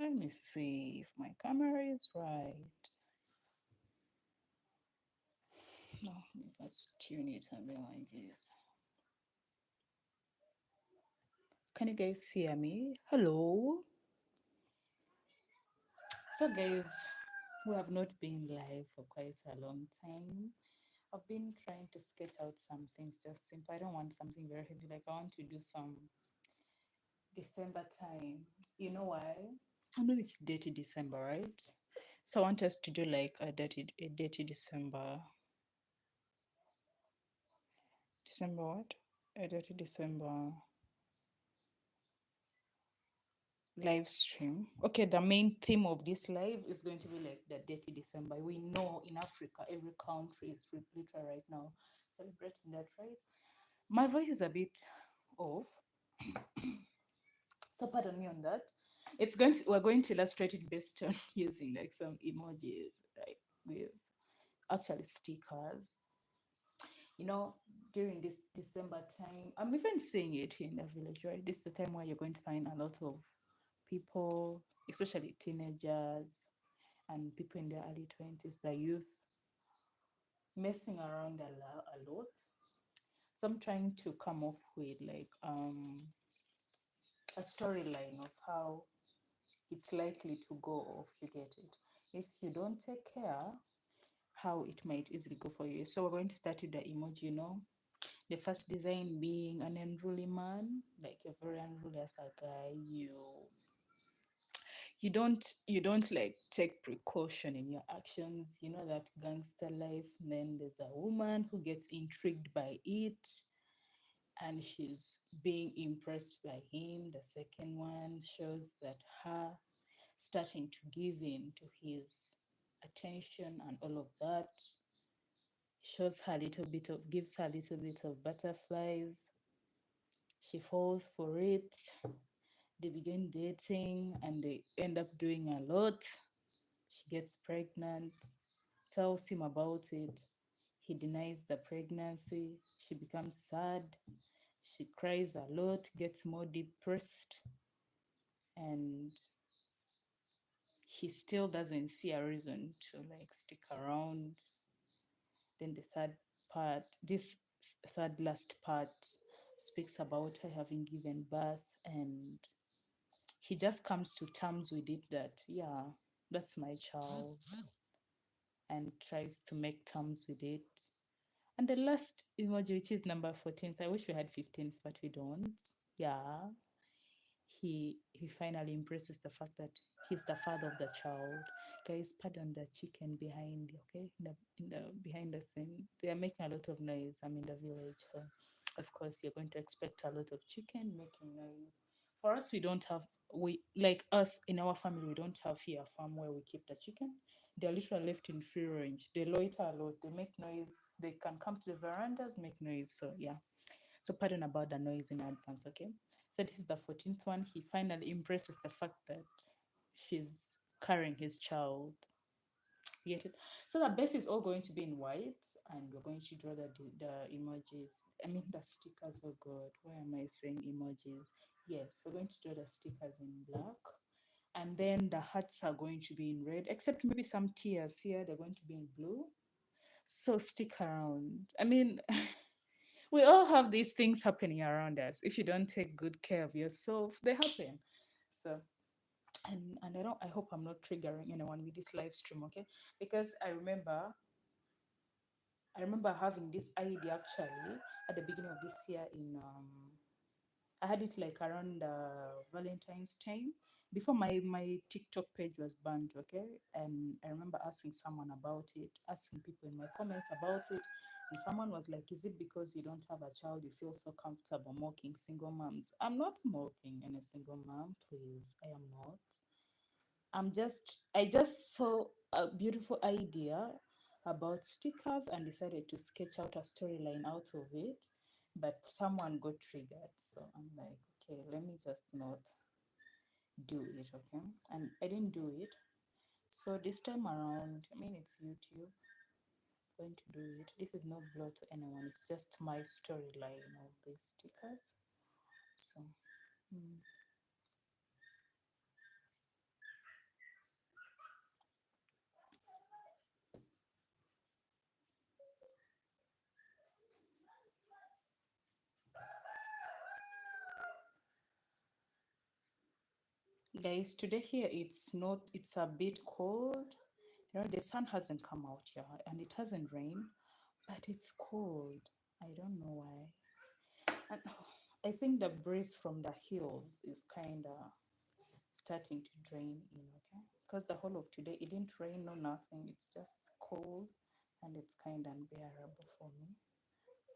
Let me see if my camera is right. No, let's tune it a bit like this. Can you guys hear me? Hello. So, guys, we have not been live for quite a long time. I've been trying to sketch out some things just simple. I don't want something very heavy. Like, I want to do some December time. You know why? I know it's dirty December, right? So I want us to do like a dirty December what? A dirty December live stream. Okay, the main theme of this live is going to be like the dirty December. We know in Africa, every country is literally right now celebrating that, right? My voice is a bit off, so pardon me on that. We're going to illustrate it based on using like some emojis, like with actually stickers. You know, during this December time, I'm even seeing it here in the village, right? This is the time where you're going to find a lot of people, especially teenagers and people in their early 20s, the youth, messing around a lot. So I'm trying to come up with like a storyline of how it's likely to go if you get it. If you don't take care, how it might easily go for you. So we're going to start with the emoji, you know. The first design being an unruly man, like you're very unruly as a guy. You don't like take precaution in your actions. You know that gangster life. And then there's a woman who gets intrigued by it and she's being impressed by him. The second one shows that her starting to give in to his attention and all of that shows her a little bit of gives her a little bit of butterflies. She falls for it. They begin dating and they end up doing a lot. She gets pregnant, tells him about it. He denies the pregnancy. She becomes sad. She cries a lot, gets more depressed, and he still doesn't see a reason to like stick around. Then the third last part speaks about her having given birth, and he just comes to terms with it that, yeah, that's my child, and tries to make terms with it. And the last emoji, which is number 14th, I wish we had 15th, but we don't. Yeah, he finally embraces the fact that he's the father of the child. Guys, pardon the chicken behind, okay? In the behind the scene, they are making a lot of noise. I'm in the village, so of course you're going to expect a lot of chicken making noise. For us, we don't have we like us in our family. We don't have here a farm where we keep the chicken. They're literally left in free range. They loiter a lot. They make noise. They can come to the verandas, make noise. So yeah, so pardon about the noise in advance, okay? So this is the 14th one. He finally embraces the fact that she's carrying his child. You get it? So the base is all going to be in white, and we're going to draw the emojis. I mean the stickers. Oh God, why am I saying emojis? Yes, we're going to draw the stickers in black, and then the hearts are going to be in red, except maybe some tears here. They're going to be in blue. So stick around. I mean, we all have these things happening around us. If you don't take good care of yourself, they happen. So, and I hope I'm not triggering anyone with this live stream, okay? Because I remember having this idea actually at the beginning of this year in I had it like around Valentine's time before my TikTok page was banned, okay? And I remember asking someone about it, asking people in my comments about it. And someone was like, is it because you don't have a child you feel so comfortable mocking single moms? I'm not mocking any single mom, please. I am not. I just saw a beautiful idea about stickers and decided to sketch out a storyline out of it. But someone got triggered. So I'm like, okay, let me just not do it, okay? And I didn't do it. So this time around, I mean, it's YouTube going to do it. This is no blow to anyone. It's just my storyline of these stickers. So, mm, Guys, today here it's not, it's a bit cold. You know, the sun hasn't come out yet and it hasn't rained, but it's cold. I don't know why. And I think the breeze from the hills is kind of starting to drain in, okay? Because the whole of today it didn't rain, no nothing. It's just cold and it's kind of unbearable for me.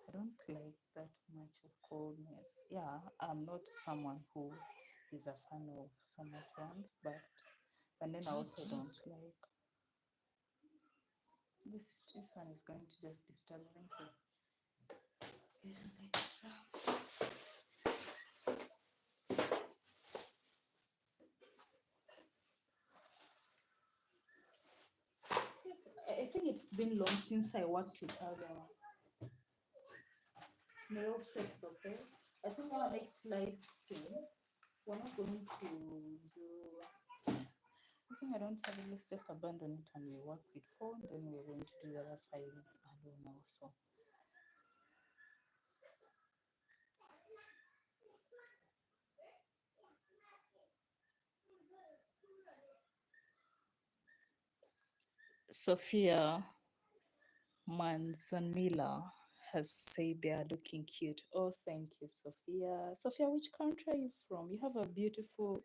I don't like that much of coldness. Yeah, I'm not someone who is a fan of so much warmth, but then I also don't like this. This one is going to just disturb me because getting extra. Yes, I think it's been long since I worked with other nail shapes. Okay, I think our next live stream we're not going to do. I think I don't have it. Let's just abandon it and we work with phone. Then we're going to do the other files alone also. Sophia Manzanilla has said they are looking cute. Oh, thank you, Sophia. Sophia, which country are you from? You have a beautiful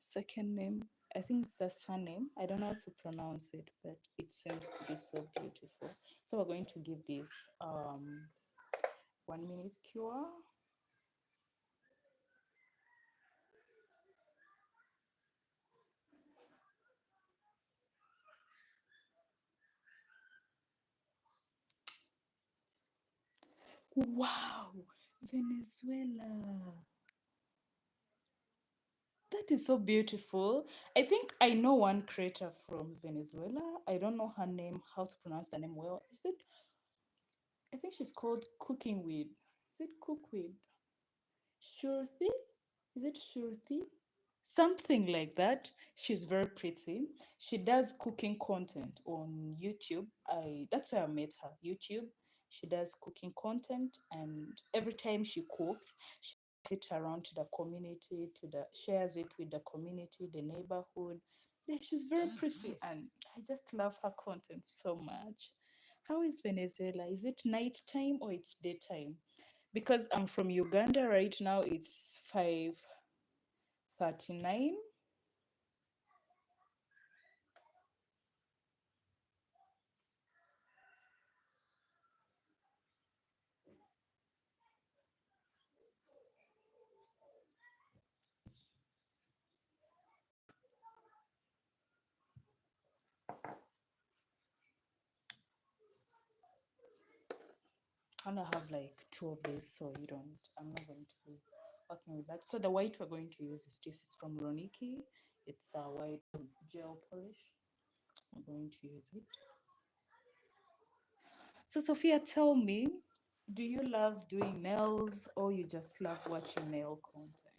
second name. I think it's a surname. I don't know how to pronounce it, but it seems to be so beautiful. So we're going to give this 1 minute cure. Wow, Venezuela. That is so beautiful. I think I know one creator from Venezuela. I don't know her name, how to pronounce the name well. Is it? I think she's called Cooking with. Is it Cook with Shurthi? Is it Shurthi? Something like that. She's very pretty. She does cooking content on YouTube. I That's how I met her. YouTube. She does cooking content, and every time she cooks, she it around to the community, to the shares it with the community, the neighborhood. Yeah, she's very pretty, and I just love her content so much. How is Venezuela? Is it nighttime or it's daytime? Because I'm from Uganda right now, it's 5:39. And I have like two of these, so you don't, I'm not going to be working with that. So the white we're going to use is this. It's from Roniki. It's a white gel polish. I'm going to use it. So Sophia, tell me, do you love doing nails or you just love watching nail content?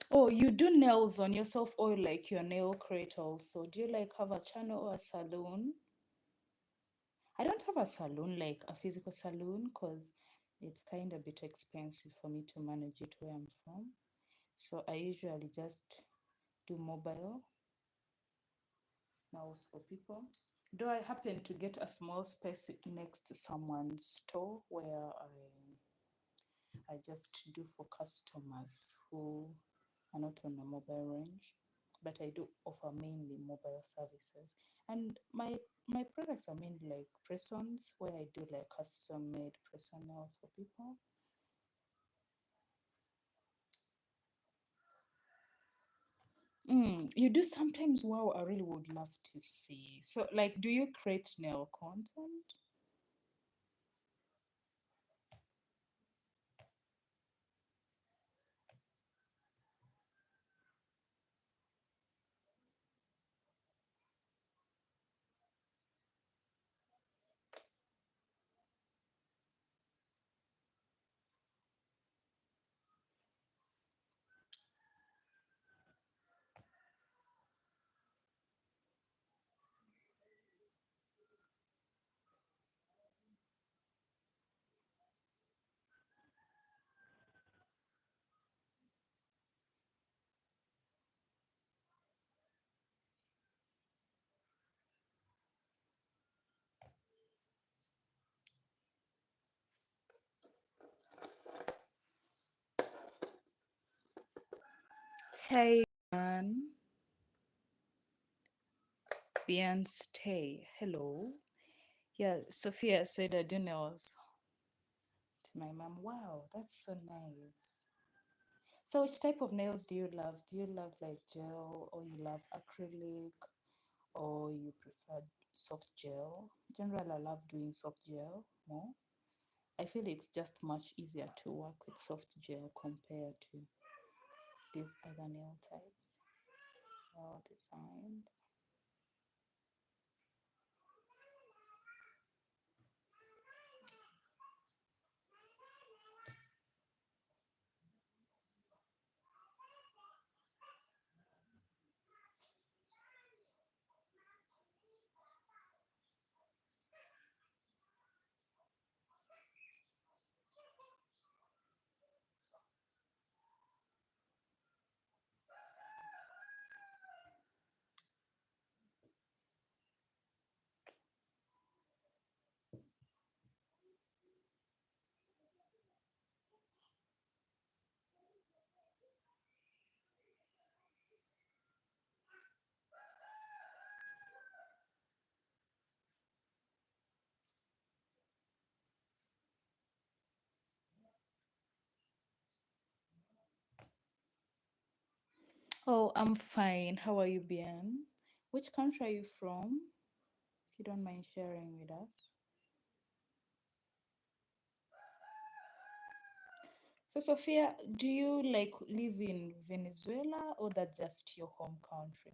Oh, you do nails on yourself or like your nail creator also? Do you like have a channel or a salon? I don't have a salon, like a physical salon, because it's kind of a bit expensive for me to manage it where I'm from. So I usually just do mobile nails for people. Though I happen to get a small space next to someone's store where I just do for customers who are not on a mobile range. but I do offer mainly mobile services. And my products are mainly like press-ons, where I do like custom made press-on nails for people. You do sometimes. Wow, I really would love to see. So, like, do you create nail content? Hey, Anne. Beyond stay. Hello. Yeah, Sophia said I do nails to my mom. Wow, that's so nice. So, which type of nails do you love? Do you love like gel, or you love acrylic, or you prefer soft gel? Generally, I love doing soft gel more. I feel it's just much easier to work with soft gel compared to these other nail types or designs. Oh, I'm fine. How are you, Bien? Which country are you from? If you don't mind sharing with us. So, Sophia, do you like live in Venezuela, or that just your home country?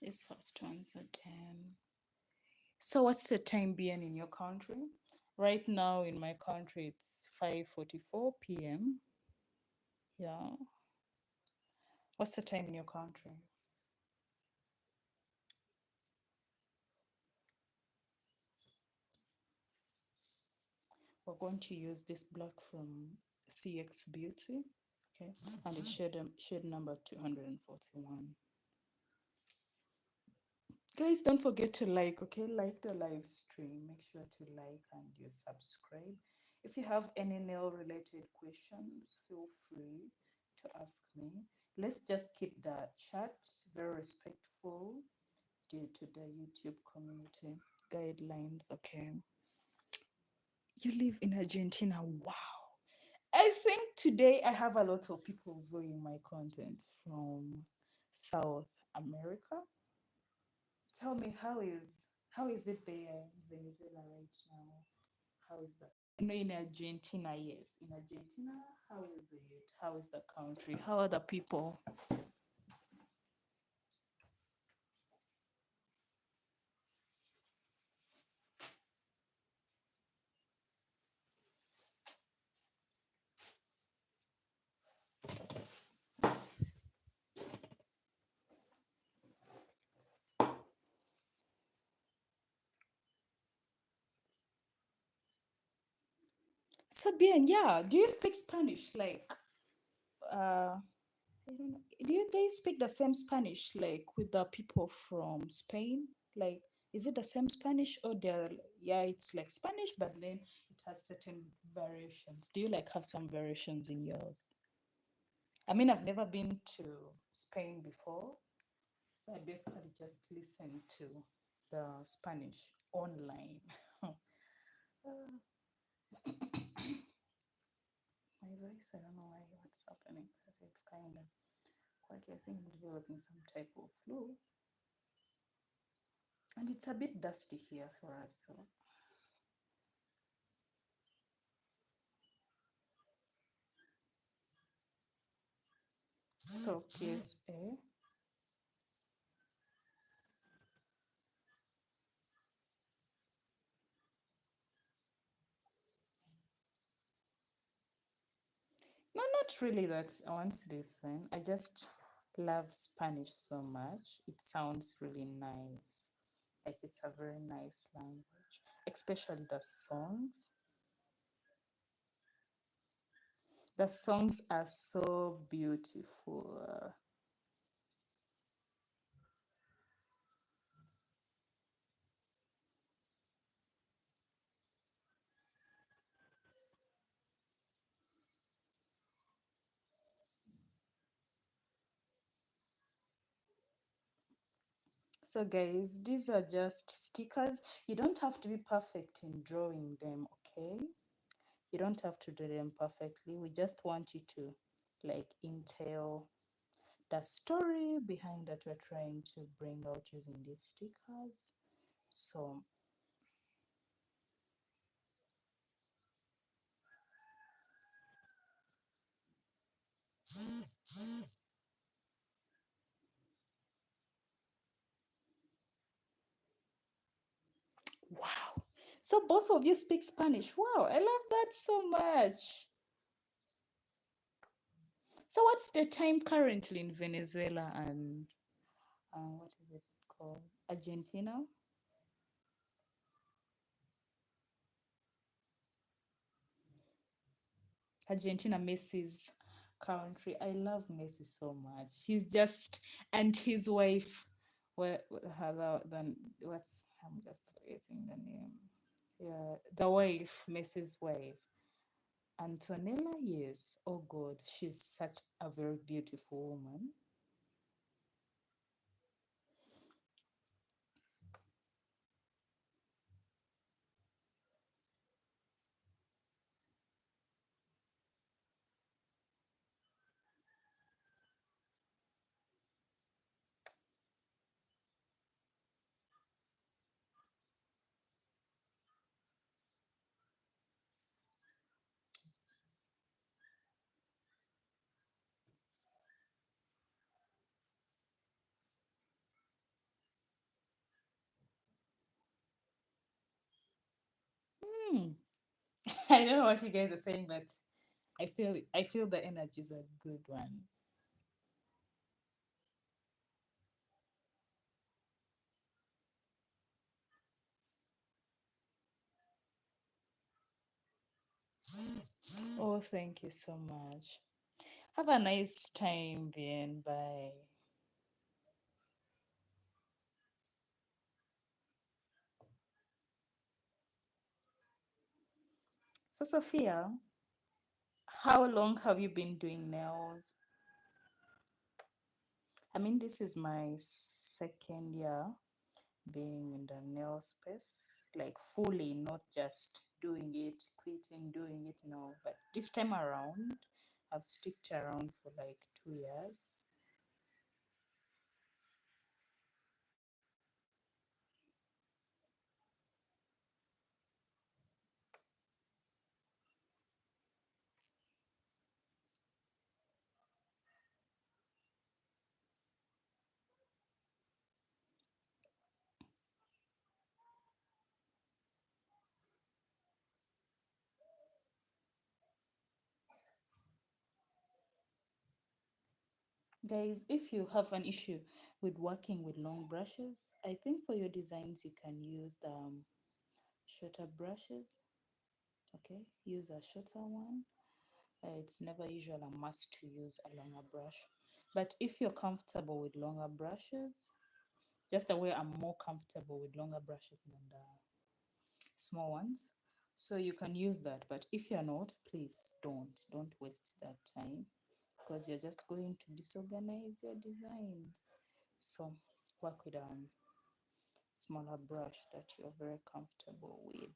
This first one's a 10. So, what's the time being in your country? Right now in my country, it's 5:44 p.m. Yeah. What's the time in your country? We're going to use this block from CX Beauty. Okay. And it's shade number 241. Guys, don't forget to like, okay? Like the live stream. Make sure to like and you subscribe. If you have any nail related questions, feel free to ask me. Let's just keep the chat very respectful due to the YouTube community guidelines. Okay. You live in Argentina. Wow. I think today I have a lot of people viewing my content from South America. Tell me, how is it there in Venezuela right now? How is that? No, in Argentina, yes. In Argentina, how is it? How is the country? How are the people? So bien, yeah. Do you speak Spanish? Uh I don't know. Do you guys speak the same Spanish like with the people from Spain? Like, is it the same Spanish or they're, yeah, it's like Spanish, but then it has certain variations. Do you like have some variations in yours? I mean, I've never been to Spain before, so I basically just listen to the Spanish online. My voice, I don't know why what's happening, but it's kind of quite, I think I'm developing some type of flu. And it's a bit dusty here for us. So PSA. No, not really that I want to listen. I just love Spanish so much. It sounds really nice. Like it's a very nice language, especially the songs. The songs are so beautiful. So, guys, these are just stickers. You don't have to be perfect in drawing them, okay? You don't have to do them perfectly. We just want you to like entail the story behind that we're trying to bring out using these stickers. So, wow. So both of you speak Spanish. Wow, I love that so much. So what's the time currently in Venezuela and what is it called? Argentina? Argentina, Messi's country. I love Messi so much. He's just, and his wife, then what's, I'm just forgetting the name. Yeah, the wife, Messi's wife, Antonella. Yes. Oh God, she's such a very beautiful woman. Hmm. I don't know what you guys are saying, but I feel the energy is a good one. Oh, thank you so much. Have a nice time, Bien. Bye. So, Sophia, how long have you been doing nails? I mean, this is my second year being in the nail space, like fully, not just doing it, quitting, doing it, no. But this time around, I've sticked around for like 2 years. Guys, if you have an issue with working with long brushes, I think for your designs you can use the shorter brushes. Okay, use a shorter one. It's never usual a must to use a longer brush. But if you're comfortable with longer brushes, just the way I'm more comfortable with longer brushes than the small ones. So you can use that. But if you're not, please don't waste that time because you're just going to disorganize your designs. So work with a smaller brush that you're very comfortable with.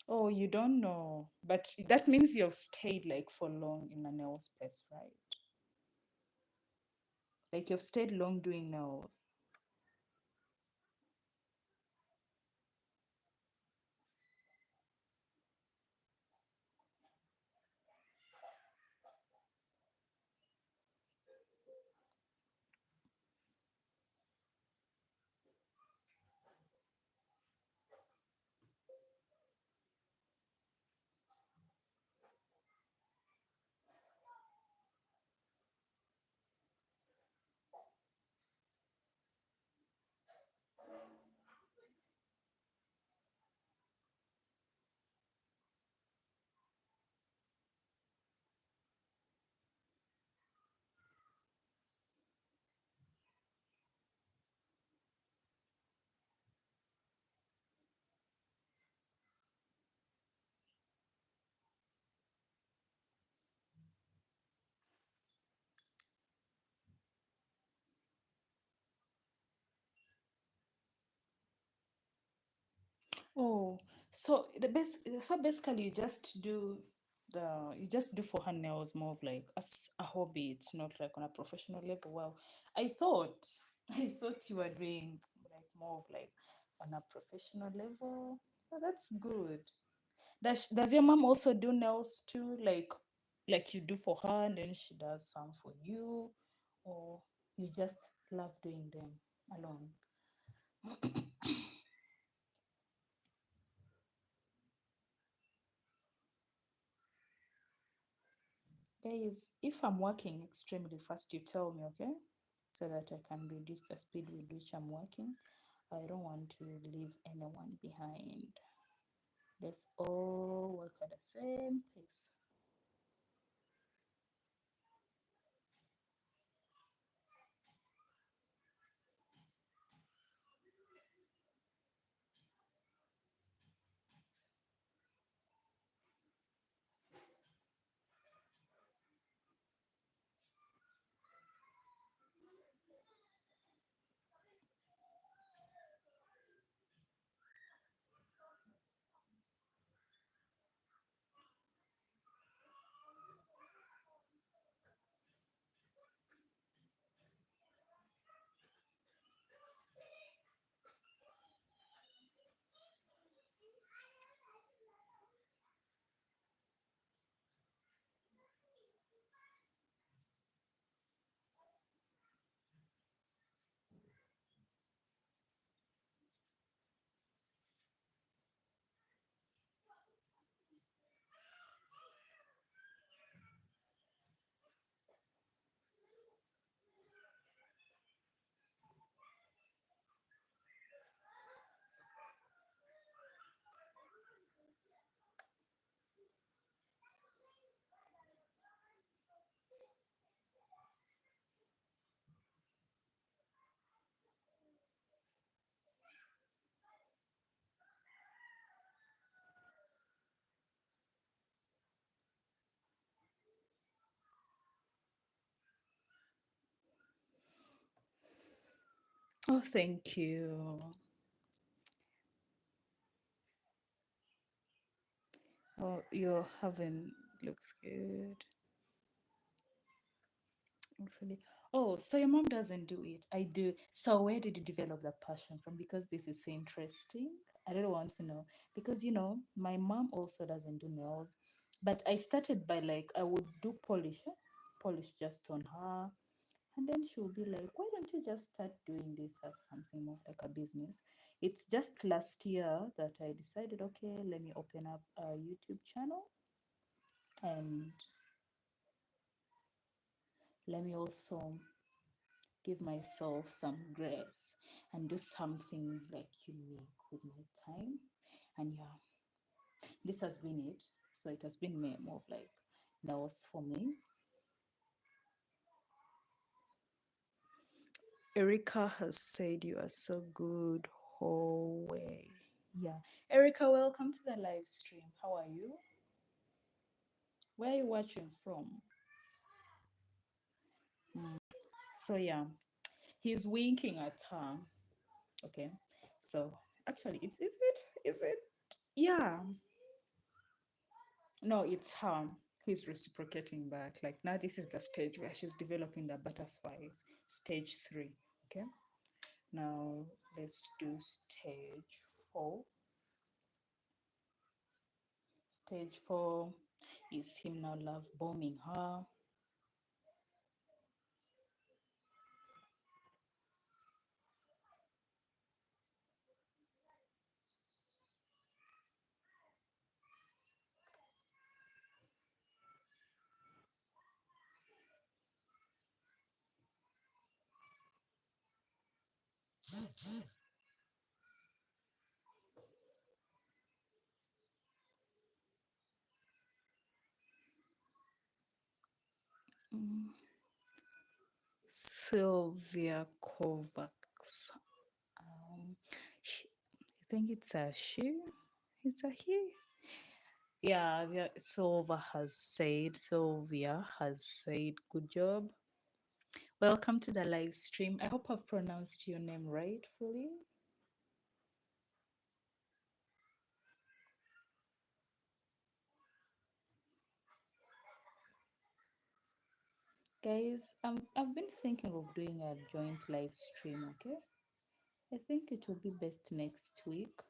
Oh, you don't know. But that means you've stayed like for long in a nail space, right? Like you've stayed long doing nails. Oh, so the best so basically you just do for her nails more of like as a hobby. It's not like on a professional level. Well, I thought I thought you were doing like more of like on a professional level. Oh, that's good. Does your mom also do nails too? Like you do for her and then she does some for you, or you just love doing them alone? Guys, if I'm working extremely fast, you tell me, okay? So that I can reduce the speed with which I'm working. I don't want to leave anyone behind. Let's all work at the same pace. Oh, thank you. Oh, your having looks good. Really. Oh, so your mom doesn't do it. I do. So where did you develop that passion from? Because this is so interesting. I really want to know. Because my mom also doesn't do nails. But I started by like I would do polish just on her. And then she would be like, why don't you just start doing this as something more like a business? It's just last year that I decided, okay, let me open up a YouTube channel and let me also give myself some grace and do something like unique with my time. And yeah, this has been it. So it has been more of like nails for me. Erica has said you are so good whole way. Yeah. Erica, welcome to the live stream. How are you? Where are you watching from? So yeah, he's winking at her. Okay. So actually is it? Yeah. No, it's her who is reciprocating back. Like now this is the stage where she's developing the butterflies. Stage 3. Okay. Now let's do stage 4. Stage 4 is him now love bombing her. Sylvia Kovacs. Um, I think it's a she. It's a he. Yeah, Sylvia has said, good job. Welcome to the live stream. I hope I've pronounced your name rightfully. Guys, I've been thinking of doing a joint live stream, okay? I think it will be best next week.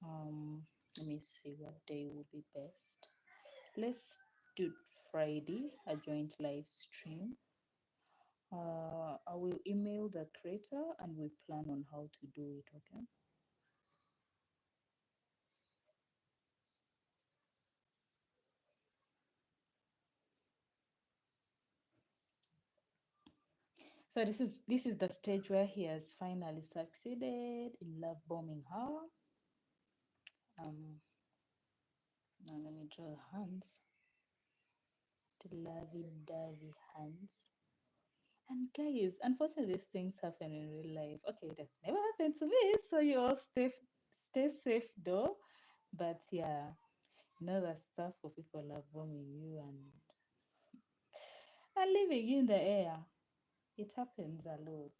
Let me see what day will be best. Let's do Friday, a joint live stream. I will email the creator and we plan on how to do it, okay? So this is the stage where he has finally succeeded in love bombing her. Now let me draw hands. The lovey-dovey hands. And guys, unfortunately, these things happen in real life. Okay, that's never happened to me, so you all stay safe though. But yeah, you know that stuff for people love bombing you and living in the air. It happens a lot.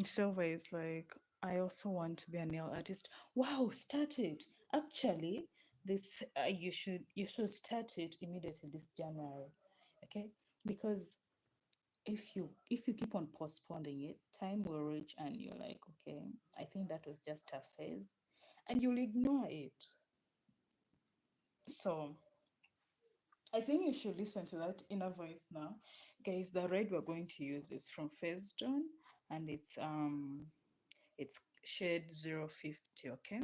Silver is like, I also want to be a nail artist. Wow, start it. Actually, this you should start it immediately this January, okay? Because if you keep on postponing it, time will reach and you're like, okay, I think that was just a phase, and you'll ignore it. So I think you should listen to that inner voice now, guys. The red we're going to use is from Phase Dawn, and it's shade 050, okay?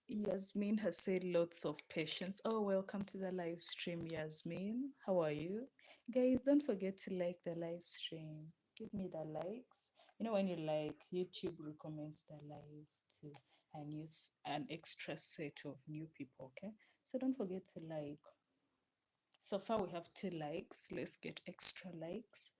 Yasmin has said lots of patience. Oh, welcome to the live stream, Yasmin. How are you? Guys, don't forget to like the live stream. Give me the likes. You know, when you like, YouTube recommends the live to and use an extra set of new people, okay? So don't forget to like. So far, we have 2 likes. Let's get extra likes.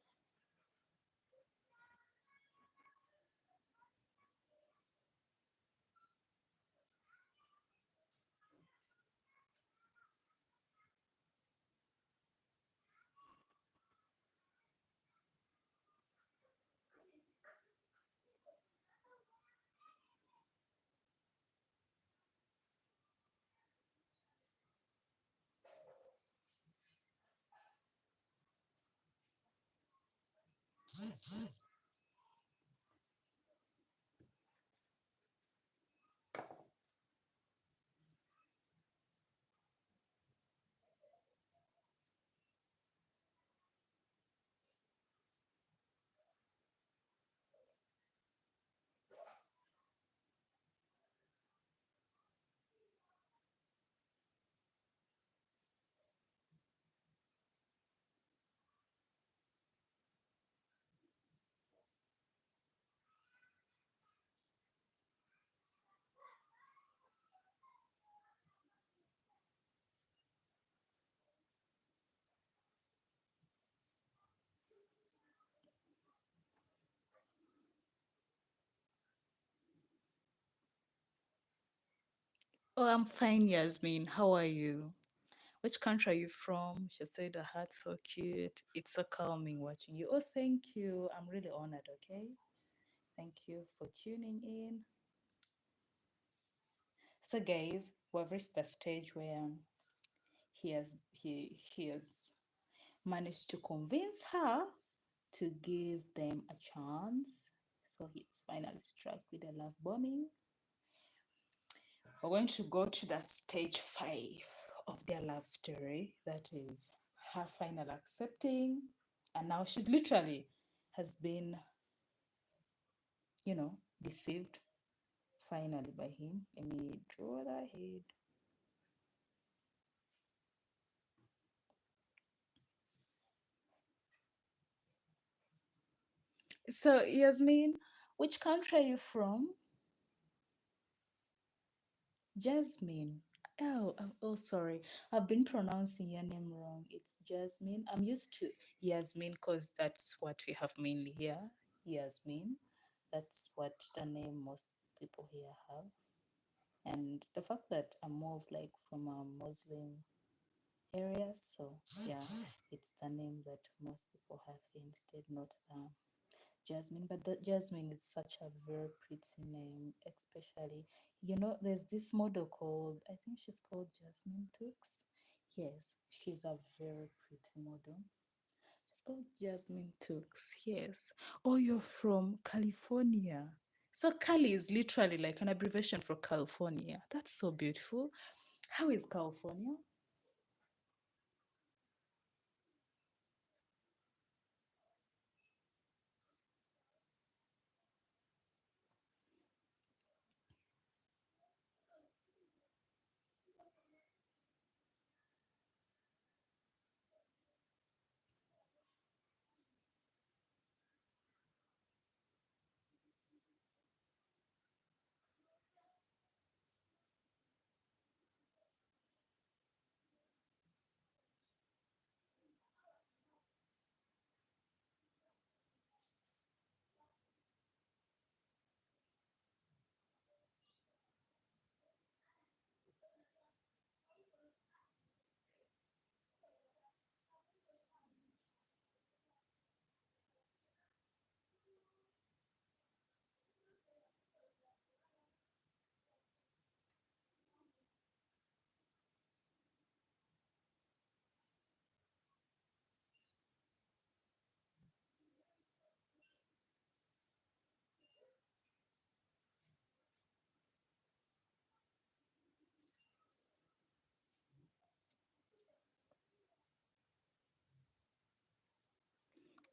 Oh, I'm fine, Yasmin. How are you? Which country are you from? She said her heart's so cute. It's so calming watching you. Oh, thank you. I'm really honored, okay? Thank you for tuning in. So guys, we've reached the stage where he has managed to convince her to give them a chance. So he's finally struck with a love bombing. We're going to go to the stage 5 of their love story. That is her final accepting. And now she's literally has been, deceived finally by him. Let me draw that head. So Yasmin, which country are you from? Jasmine. Oh, sorry. I've been pronouncing your name wrong. It's Jasmine. I'm used to Yasmin because that's what we have mainly here. Yasmin. That's what the name most people here have. And the fact that I'm more of like from a Muslim area, so yeah, it's the name that most people have instead, not Jasmine. But the Jasmine is such a very pretty name, especially, there's this model called, I think she's called Jasmine Tux. Yes, she's a very pretty model. She's called Jasmine Tux. Yes. Oh, you're from California. So Cali is literally like an abbreviation for California. That's so beautiful. How is California?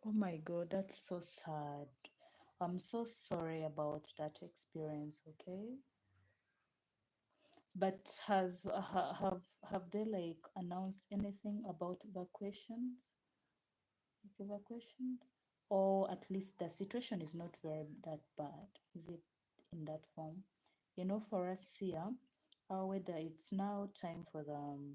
Oh my God, that's so sad. I'm so sorry about that experience, okay? But have they like announced anything about evacuations? Like evacuations? Or at least the situation is not very that bad. Is it in that form? For us here, our weather, it's now time for the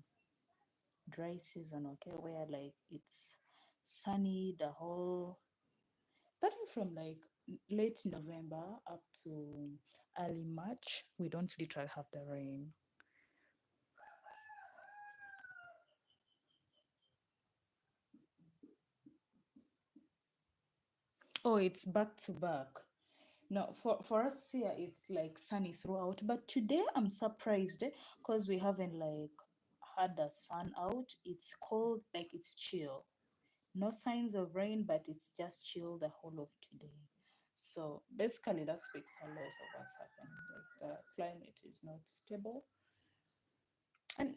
dry season, okay, where like it's sunny the whole starting from like late November up to early March. We don't literally have the rain. Oh, it's back to back. No, for us here, it's like sunny throughout. But today I'm surprised because we haven't like had the sun out. It's cold, like it's chill. No signs of rain, but it's just chill the whole of today. So basically, that speaks a lot of what's happening. Like the climate is not stable.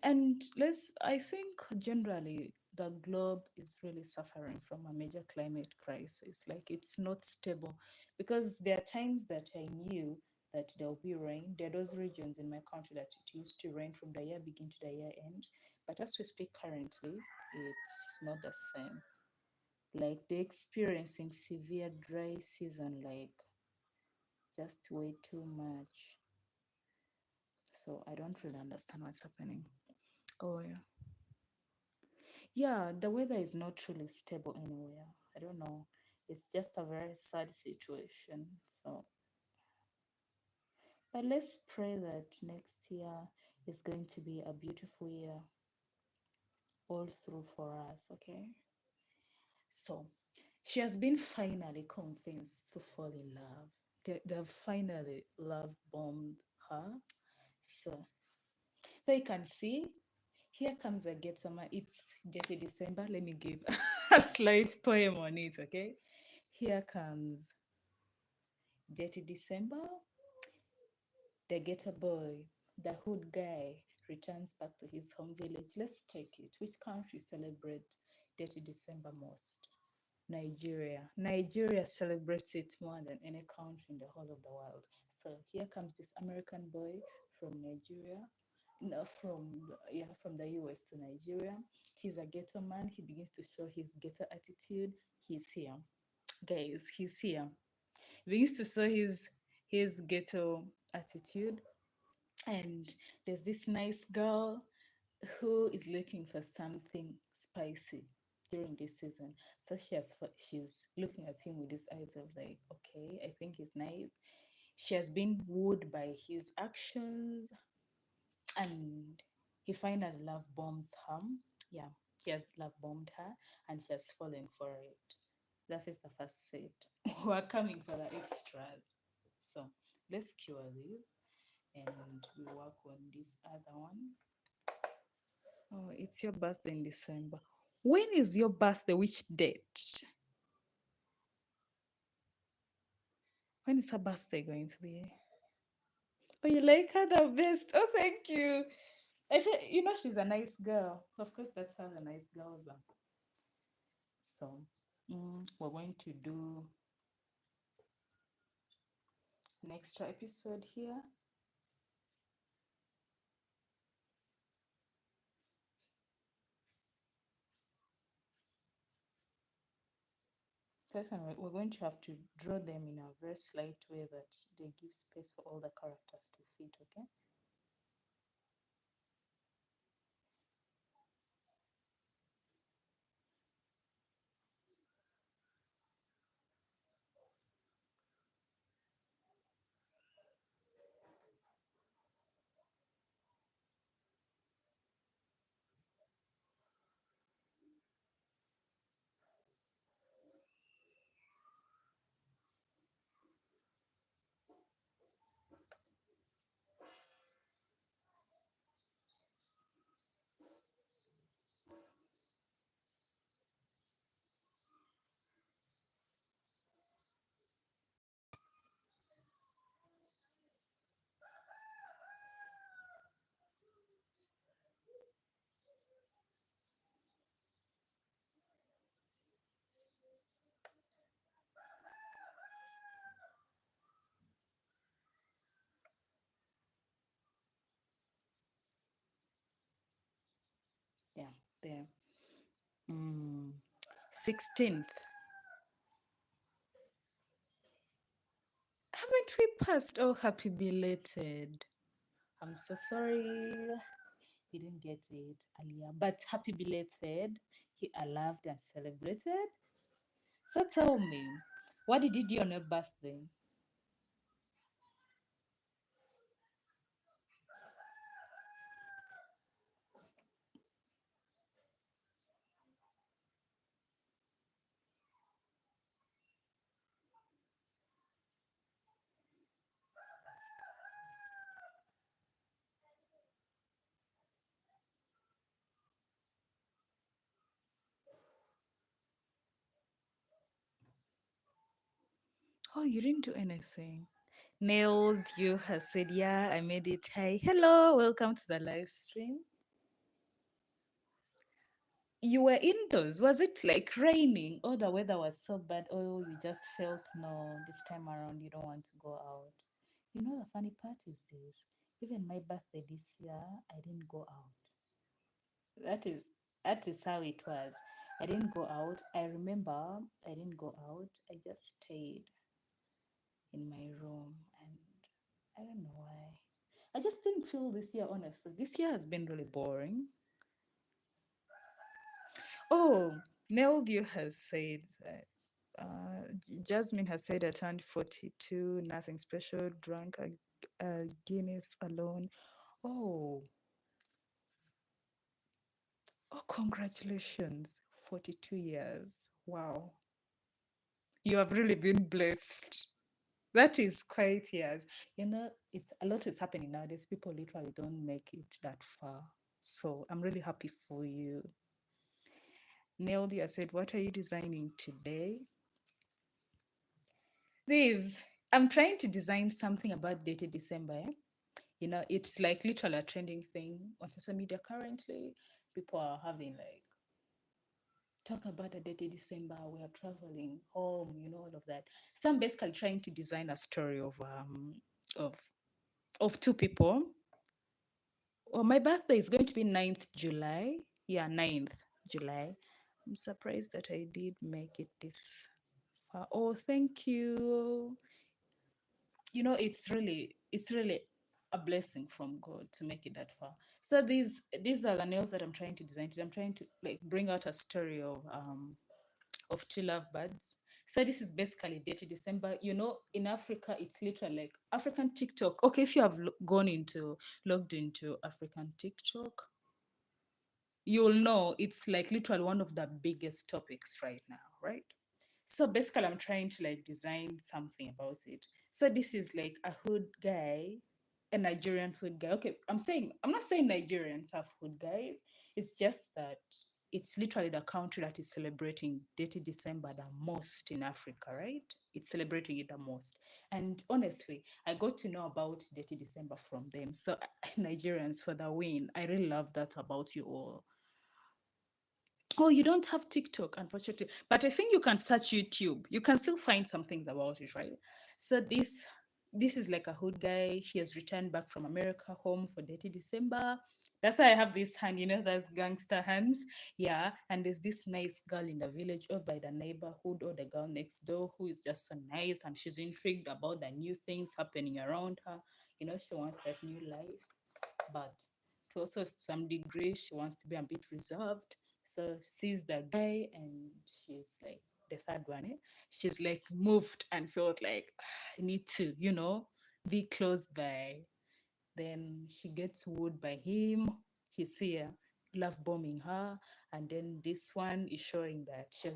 And let's I think generally the globe is really suffering from a major climate crisis. Like it's not stable because there are times that I knew that there'll be rain. There are those regions in my country that it used to rain from the year begin to the year end. But as we speak currently, it's not the same. Like they're experiencing severe dry season, like just way too much. So I don't really understand what's happening. Oh yeah. Yeah, the weather is not really stable anywhere. I don't know. It's just a very sad situation. So, but let's pray that next year It's going to be a beautiful year all through for us, okay? So she has been finally convinced to fall in love. They've finally love bombed her. So you can see, here comes a get summer. It's Dirty December. Let me give a slight poem on it, okay? Here comes Dirty December. The ghetto boy, the hood guy, returns back to his home village. Let's take it. Which country celebrate Dirty December most? Nigeria. Nigeria celebrates it more than any country in the whole of the world. So here comes this American boy from Nigeria, no, from the US to Nigeria. He's a ghetto man. He begins to show his ghetto attitude. He's here, guys. He's here. He begins to show his ghetto attitude, and there's this nice girl who is looking for something spicy during this season. So she's looking at him with these eyes of like, okay, I think he's nice. She has been wooed by his actions, and he finally love bombs her. Yeah, he has love bombed her, and she has fallen for it. That is the first set. We're coming for the extras. So let's cure this, and we work on this other one. Oh, it's your birthday in December. When is your birthday? Which date? When is her birthday going to be? Oh, you like her the best. Oh, thank you. I feel, she's a nice girl. Of course, that's how a nice girls are. So, we're going to do an extra episode here. First one, we're going to have to draw them in a very slight way that they give space for all the characters to fit, okay? Yeah, there. 16th. Haven't we passed? Oh, happy belated. I'm so sorry he didn't get it earlier, but happy belated. He loved and celebrated. So tell me, what did you do on your birthday? Oh, you didn't do anything. Nailed you has said, yeah, I made it. Hi, hello, welcome to the live stream. You were indoors. Was it like raining? Oh, the weather was so bad. Oh, you just felt no, this time around you don't want to go out. The funny part is this. Even my birthday this year, I didn't go out. That is that is how it was. I didn't go out. I remember I didn't go out. I just stayed in my room, and I don't know why. I just didn't feel this year, honestly. This year has been really boring. Oh, Nailed You has said that. Jasmine has said I turned 42, nothing special, drank a Guinness alone. Oh, oh, congratulations. 42 years. Wow. You have really been blessed. That is quite years. It's a lot is happening nowadays. People literally don't make it that far. So I'm really happy for you. Nailed, I said, what are you designing today? This, I'm trying to design something about dated December. It's like literally a trending thing on social media currently. People are having like talk about a dated December, we are traveling home, all of that. So I'm basically trying to design a story of of two people. Well, my birthday is going to be 9th July. Yeah, 9th July. I'm surprised that I did make it this far. Oh, thank you. It's really a blessing from God to make it that far. So these are the nails that I'm trying to design today. I'm trying to like bring out a story of two lovebirds. So this is basically dated December. In Africa, it's literally like African TikTok. Okay, if you have logged into African TikTok, you'll know it's like literally one of the biggest topics right now, right? So basically, I'm trying to like design something about it. So this is like a hood guy, a Nigerian hood guy. Okay, I'm not saying Nigerians have hood guys. It's just that it's literally the country that is celebrating Dirty December the most in Africa, right? It's celebrating it the most. And honestly, I got to know about Dirty December from them. So Nigerians for the win. I really love that about you all. Oh, you don't have TikTok, unfortunately. But I think you can search YouTube. You can still find some things about it, right? So this is like a hood guy. He has returned back from America home for Dirty December. That's why I have this hand, that's gangster hands. Yeah. And there's this nice girl in the village or by the neighborhood or the girl next door who is just so nice and she's intrigued about the new things happening around her. She wants that new life, but to also some degree she wants to be a bit reserved. So sees the guy and she's like the third one. She's like moved and feels like, I need to, be close by. Then she gets wooed by him. He's here love bombing her. And then this one is showing that she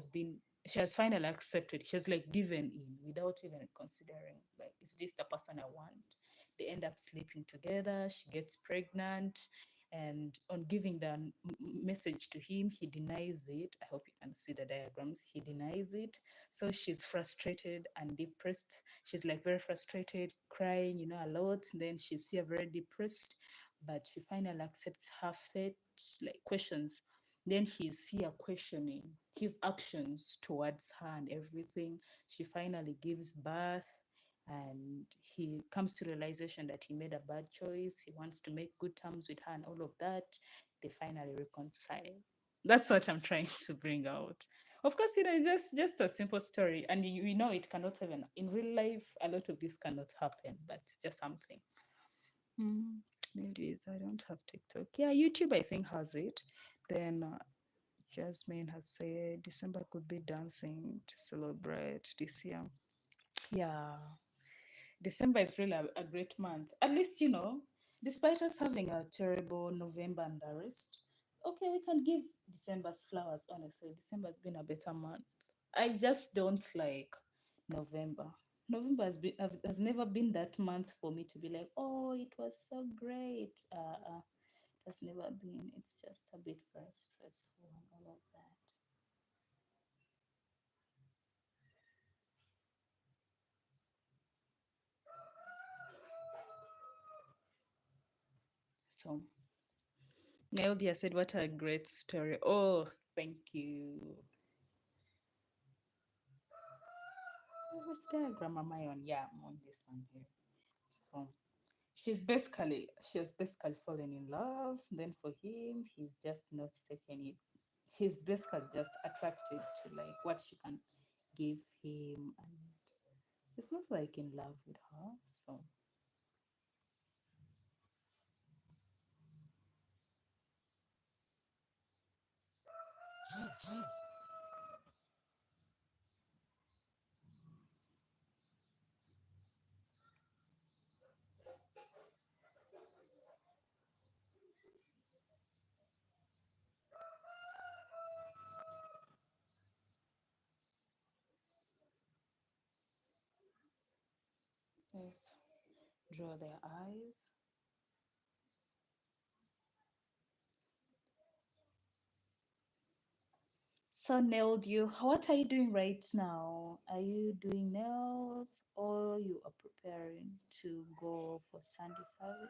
has finally accepted. She has like given in without even considering, like, is this the person I want? They end up sleeping together. She gets pregnant. And on giving the message to him, he denies it. I hope you can see the diagrams. He denies it. So she's frustrated and depressed. She's like very frustrated, crying, a lot. Then she's here very depressed, but she finally accepts her fate, like questions. Then he's here questioning his actions towards her and everything. She finally gives birth and he comes to realization that he made a bad choice. He wants to make good terms with her and all of that. They finally reconcile. That's what I'm trying to bring out. Of course, it's just a simple story, and you know it cannot even in real life. A lot of this cannot happen, but it's just something. Mm, it is. I don't have TikTok. Yeah, YouTube I think has it. Then Jasmine has said December could be dancing to celebrate this year. Yeah, December is really a great month. At least, despite us having a terrible November and the rest, okay, we can give December's flowers, honestly. December's been a better month. I just don't like November. November has never been that month for me to be like, oh, it was so great. It has never been. It's just a bit very stressful and all of that. So, Neldia said, what a great story. Oh, thank you. Which diagram am I on? Yeah, I'm on this one here. So she has basically fallen in love. Then for him, he's just not taking it. He's basically just attracted to like what she can give him, and he's not like in love with her. Just draw their eyes. So nailed you. What are you doing right now? Are you doing nails or you are preparing to go for Sunday service?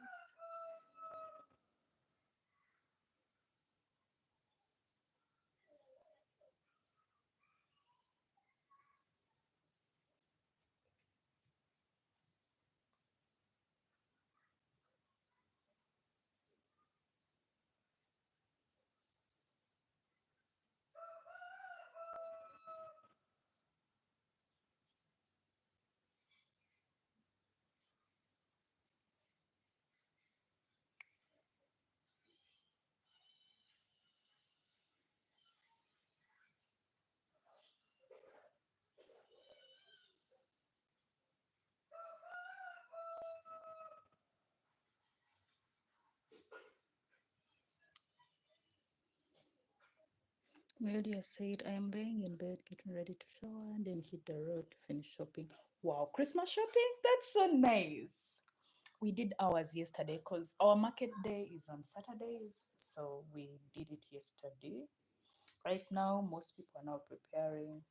Melodia said, I am laying in bed, getting ready to shower, and then hit the road to finish shopping. Wow, Christmas shopping? That's so nice. We did ours yesterday because our market day is on Saturdays. So we did it yesterday. Right now, most people are now preparing.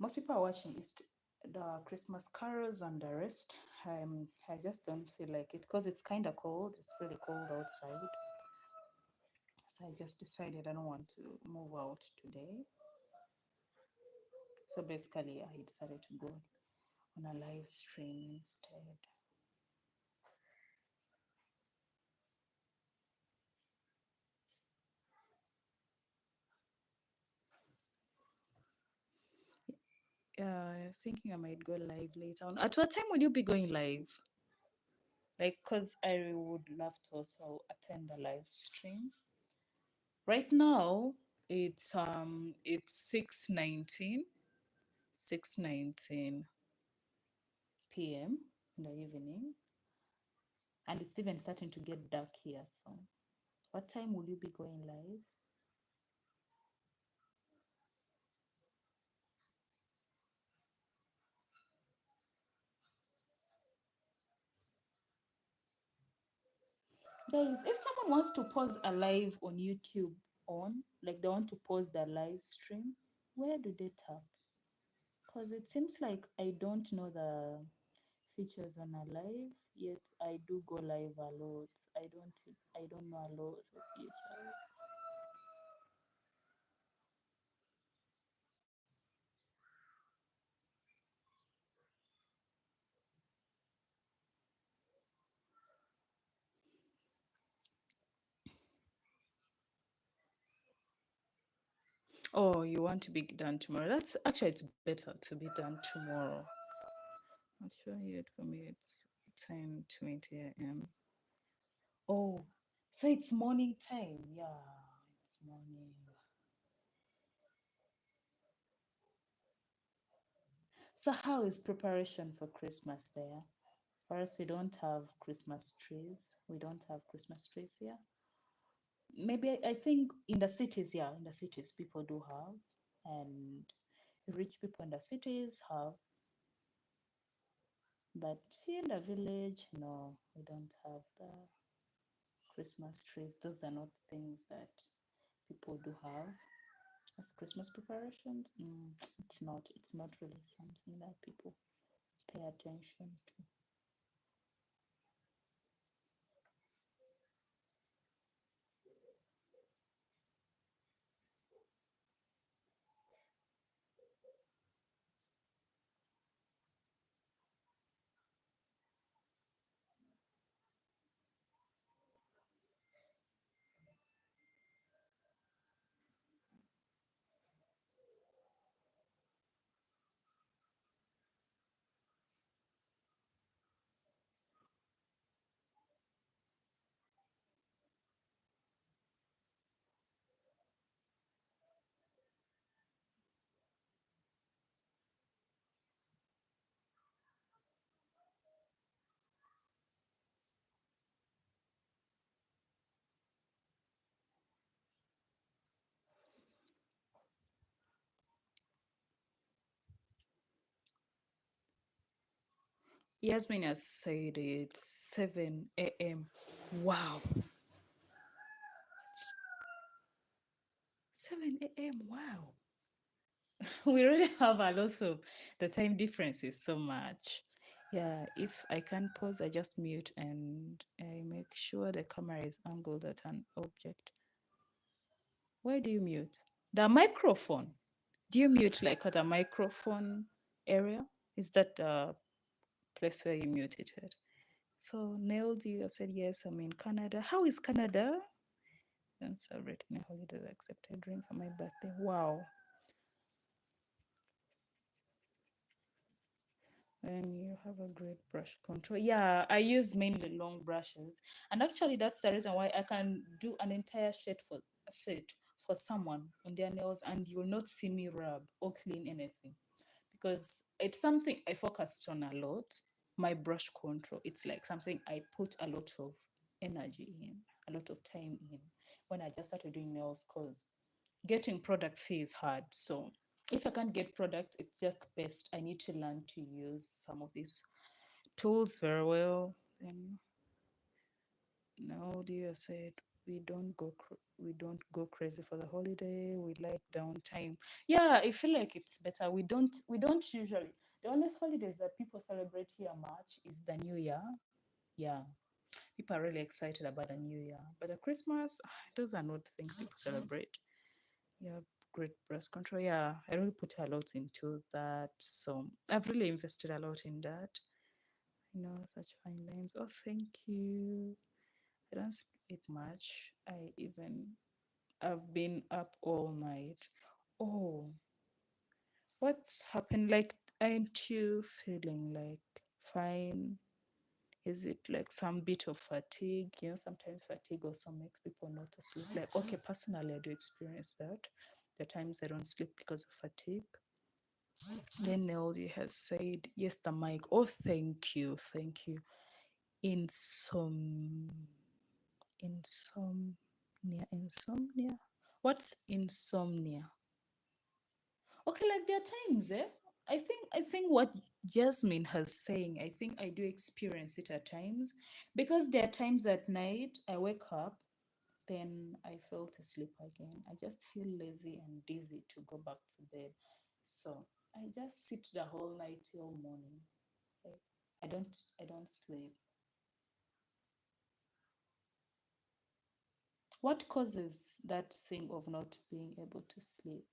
Most people are watching the Christmas carols and the rest. I just don't feel like it because it's kind of cold. It's really cold outside. So I just decided I don't want to move out today. So basically, I decided to go on a live stream instead. Thinking I might go live later on. At what time will you be going live? Like, cause I would love to also attend the live stream. Right now, it's 6:19 p.m. in the evening, and it's even starting to get dark here. So, what time will you be going live? Guys, if someone wants to pause a live on YouTube on, like they want to pause their live stream, where do they tap? Because it seems like I don't know the features on a live, yet I do go live a lot. I don't know a lot of features. Oh, you want to be done tomorrow? That's actually it's better to be done tomorrow. Not sure yet for me it's 10:20 a.m. Oh, so it's morning time. Yeah, it's morning. So how is preparation for Christmas there? For us, we don't have Christmas trees. We don't have Christmas trees here. Maybe I think in the cities, yeah, in the cities people do have, and rich people in the cities have, but here in the village, no, we don't have the Christmas trees. Those are not things that people do have as Christmas preparations. It's not really something that people pay attention to. Yasmin has said it's 7 a.m. Wow. It's 7 a.m. Wow. We really have a lot of the time difference is so much. Yeah, if I can pause, I just mute and I make sure the camera is angled at an object. Why do you mute? The microphone. Do you mute like at a microphone area? Is that the place where you muted it? So nailed you. I said yes. I'm in Canada. How is Canada? I'm celebrating a holiday except a drink for my birthday. Wow. And you have a great brush control. Yeah, I use mainly long brushes. And actually that's the reason why I can do an entire set for someone on their nails and you'll not see me rub or clean anything. Because it's something I focused on a lot. My brush control. It's like something I put a lot of energy in, a lot of time in when I just started doing nails because getting products here is hard. So if I can't get products, it's just best. I need to learn to use some of these tools very well. Then now, dear said we don't go crazy for the holiday. We like downtime. Yeah, I feel like it's better. We don't usually. The only holidays that people celebrate here much is the New Year. Yeah, people are really excited about the New Year, but the Christmas, those are not things people celebrate. Yeah, great breast control. Yeah, I really put a lot into that. So I've really invested a lot in that. Such fine lines. Oh, thank you. I don't sleep much. I've been up all night. Oh, what's happened? Like, aren't you feeling like fine? Is it like some bit of fatigue? Sometimes fatigue also makes people not to sleep. Like, okay, personally, I do experience that. The times I don't sleep because of fatigue. Then Nelly has said, yes, the mic. Oh, thank you. Thank you. Insom, insomnia. What's insomnia? Okay, like there are times, eh? I think what Jasmine has saying, I think I do experience it at times because there are times at night I wake up, then I fall to sleep again. I just feel lazy and dizzy to go back to bed. So I just sit the whole night till morning. Like, I don't sleep. What causes that thing of not being able to sleep?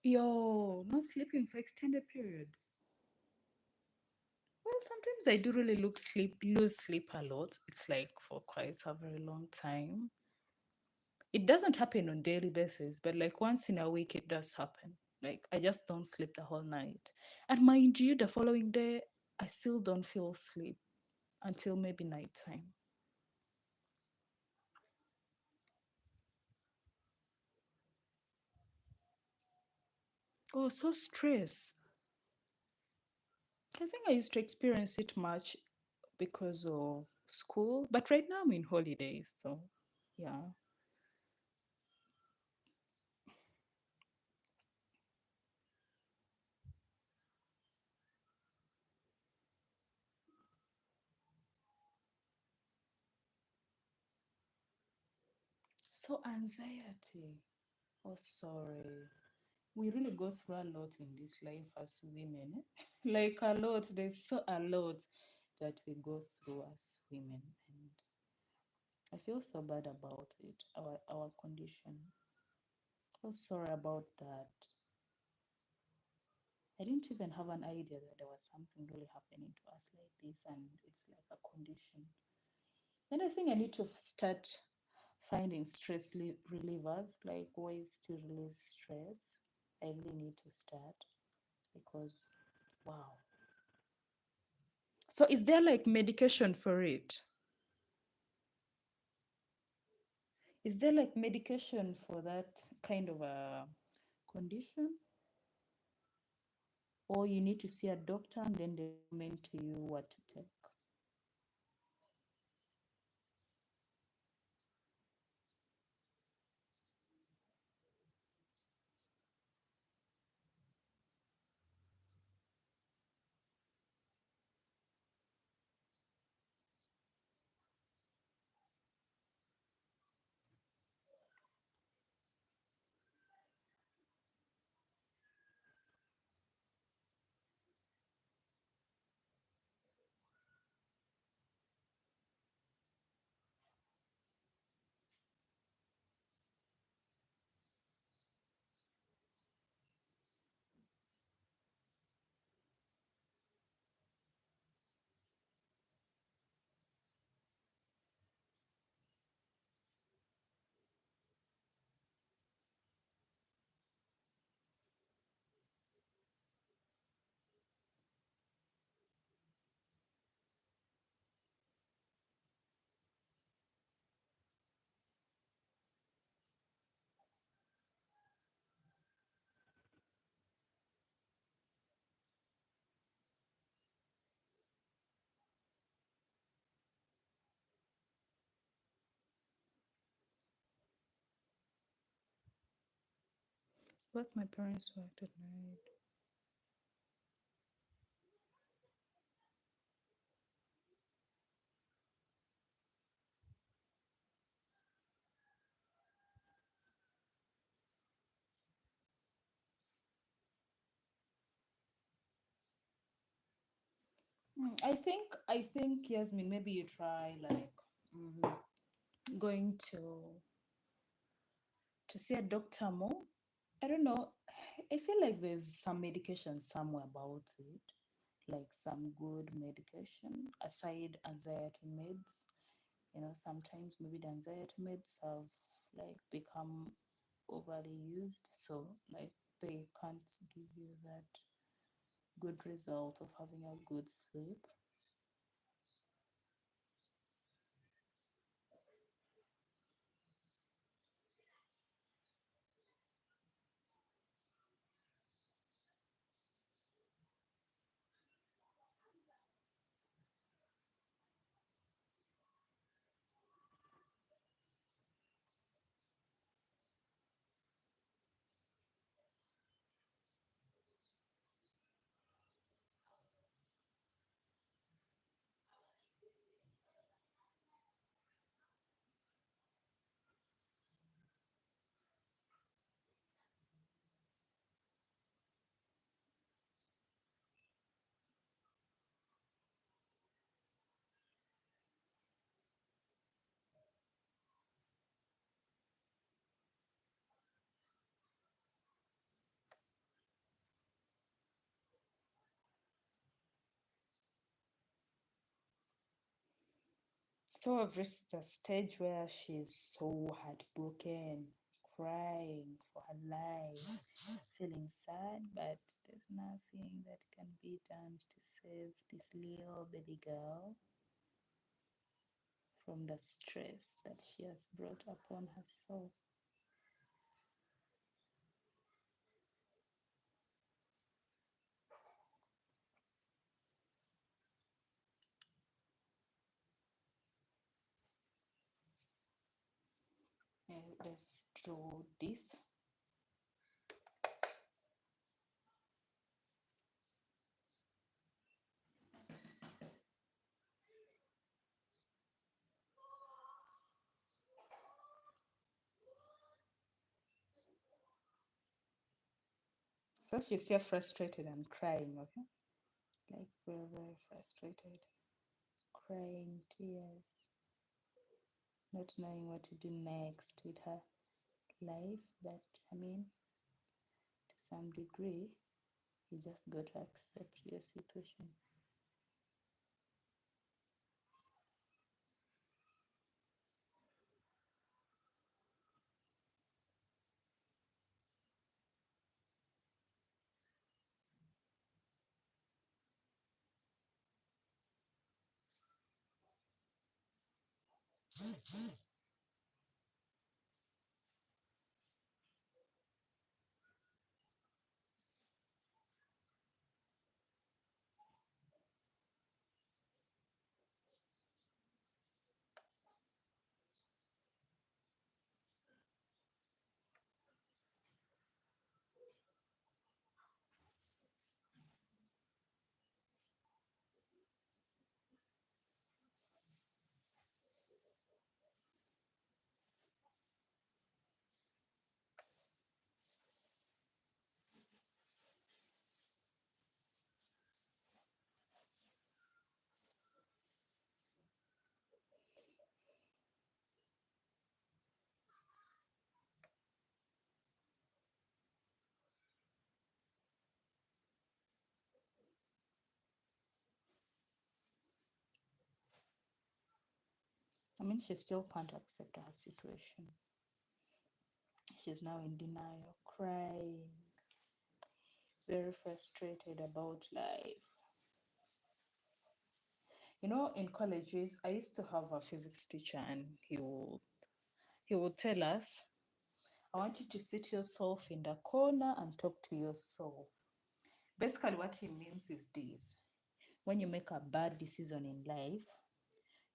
Yo, not sleeping for extended periods. Well, sometimes I do really lose sleep a lot. It's like for quite a very long time. It doesn't happen on daily basis, but like once in a week it does happen. Like I just don't sleep the whole night. And mind you, the following day I still don't feel sleep until maybe nighttime. Oh, so stress. I think I used to experience it much because of school, but right now I'm in holidays, so yeah. So anxiety. Oh, sorry. We really go through a lot in this life as women. Like a lot. There's so a lot that we go through as women. And I feel so bad about it, our condition. Oh, sorry about that. I didn't even have an idea that there was something really happening to us like this, and it's like a condition. And I think I need to start finding stress relievers, like ways to release stress. I really need to start because, wow. So, is there like medication for it? Is there like medication for that kind of a condition? Or you need to see a doctor and then they recommend to you what to take? Both my parents worked at night. I think Yasmin, maybe you try like going to see a doctor more. I don't know. I feel like there's some medication somewhere about it, like some good medication aside anxiety meds. Sometimes maybe the anxiety meds have like become overly used, so like they can't give you that good result of having a good sleep. So I've reached a stage where she's so heartbroken, crying for her life, feeling sad, but there's nothing that can be done to save this little baby girl from the stress that she has brought upon herself. Let's draw this. So she's here frustrated and crying, okay? Like very, very frustrated, crying tears, not knowing what to do next with her life. But I mean, to some degree, You just got to accept your situation. I mean, she still can't accept her situation. She's now in denial, crying, very frustrated about life. You know, in colleges, I used to have a physics teacher, and he would tell us, "I want you to sit yourself in the corner and talk to yourself." Basically, what he means is this: when you make a bad decision in life,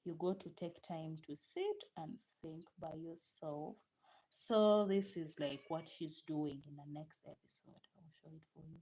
you go to take time to sit and think by yourself. So this is like what she's doing in the next episode. I'll show it for you.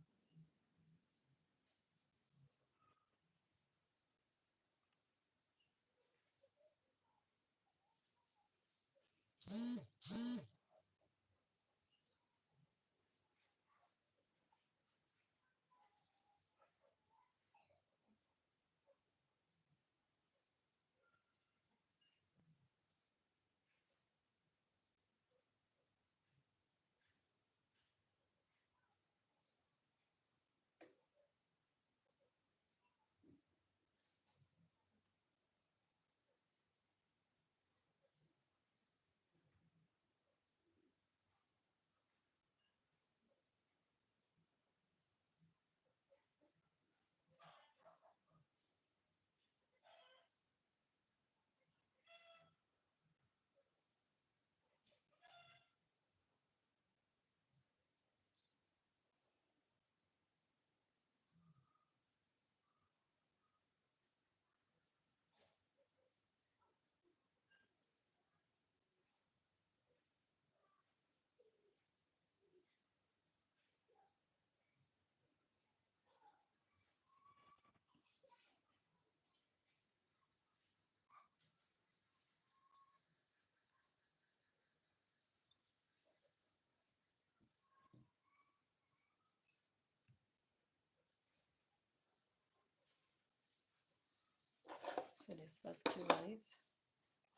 So let's first clearize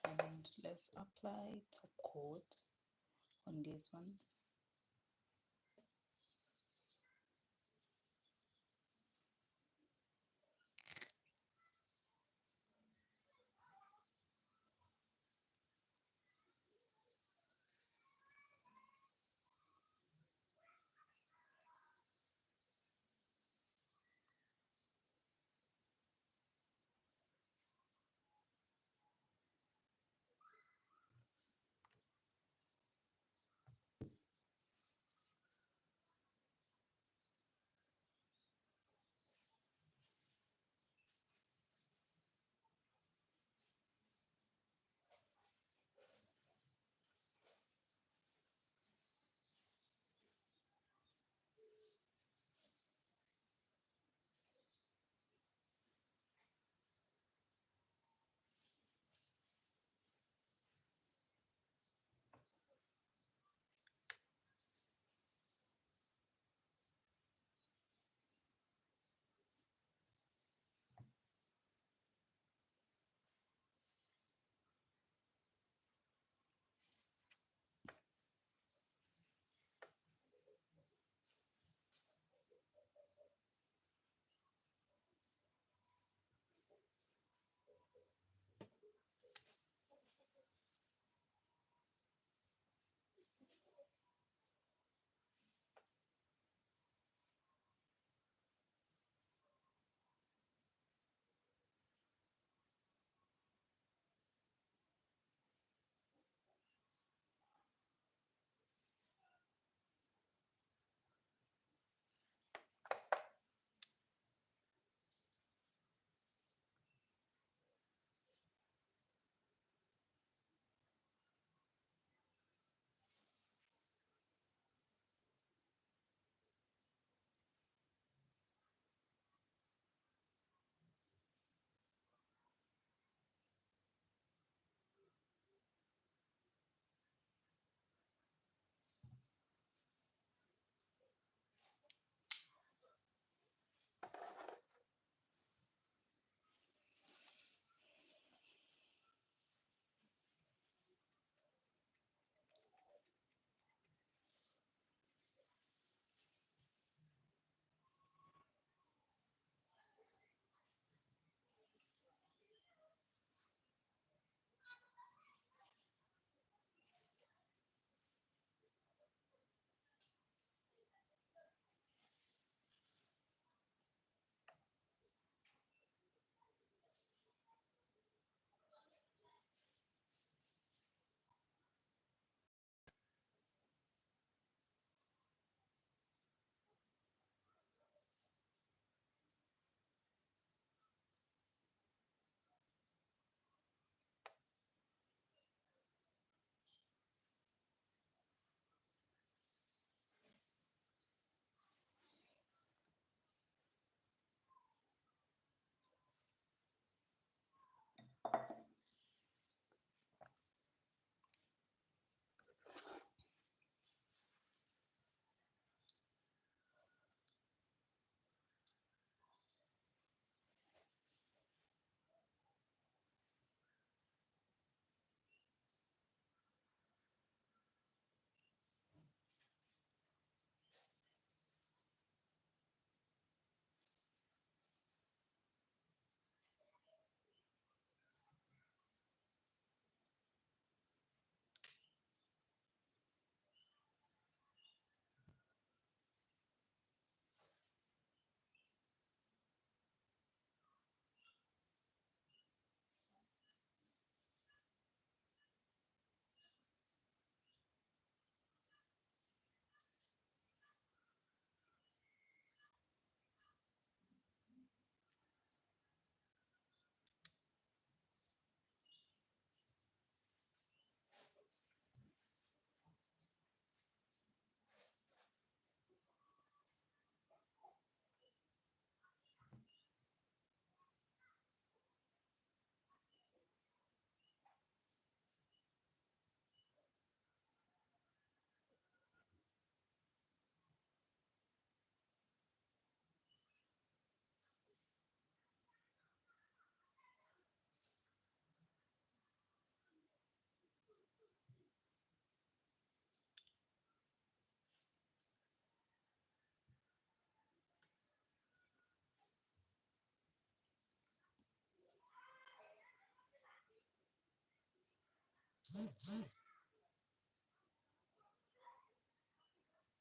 and let's apply top coat on these ones.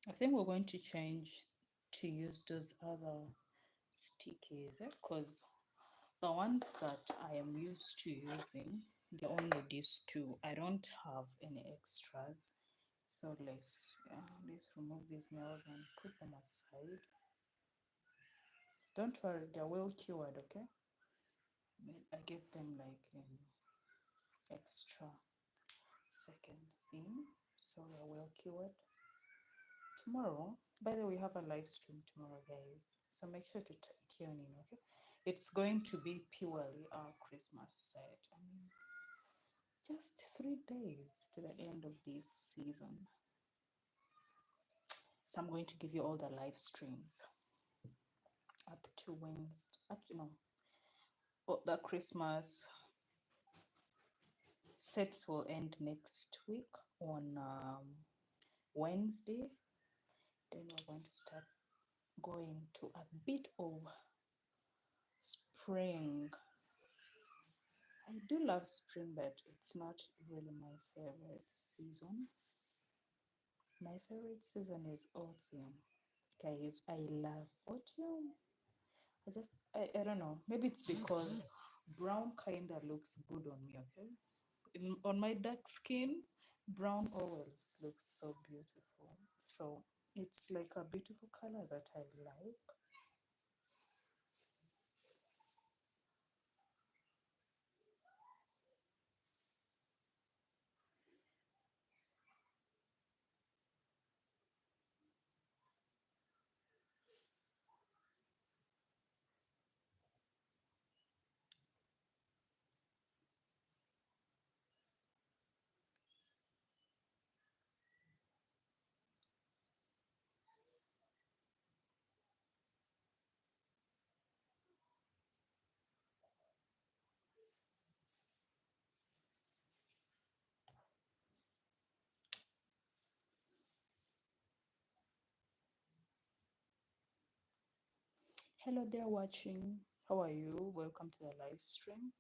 I think we're going to change to use those other stickies because the ones that I am used to using, they're only these two. I don't have any extras. So let's remove these nails and put them aside. Don't worry, they're well cured, okay? I gave them like extra seconds in, so they're well cured. Tomorrow, by the way, we have a live stream tomorrow, guys, so make sure to tune in, okay? It's going to be purely our Christmas set. I mean, just 3 days to the end of this season, so I'm going to give you all the live streams up to Wednesday, up, the Christmas sets will end next week on Wednesday. Then we're going to start going to a bit of spring. I do love spring, but it's not really my favorite season. My favorite season is autumn. Guys, I love autumn. I don't know. Maybe it's because brown kind of looks good on me, okay? On my dark skin, brown always looks so beautiful. So it's like a beautiful color that I like. Hello there, watching. How are you? Welcome to the live stream.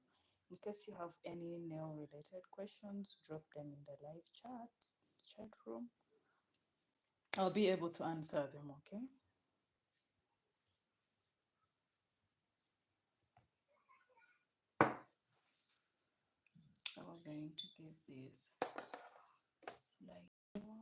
In case you have any nail related questions, drop them in the live chat room. I'll be able to answer them, okay? So we're going to give this slide more.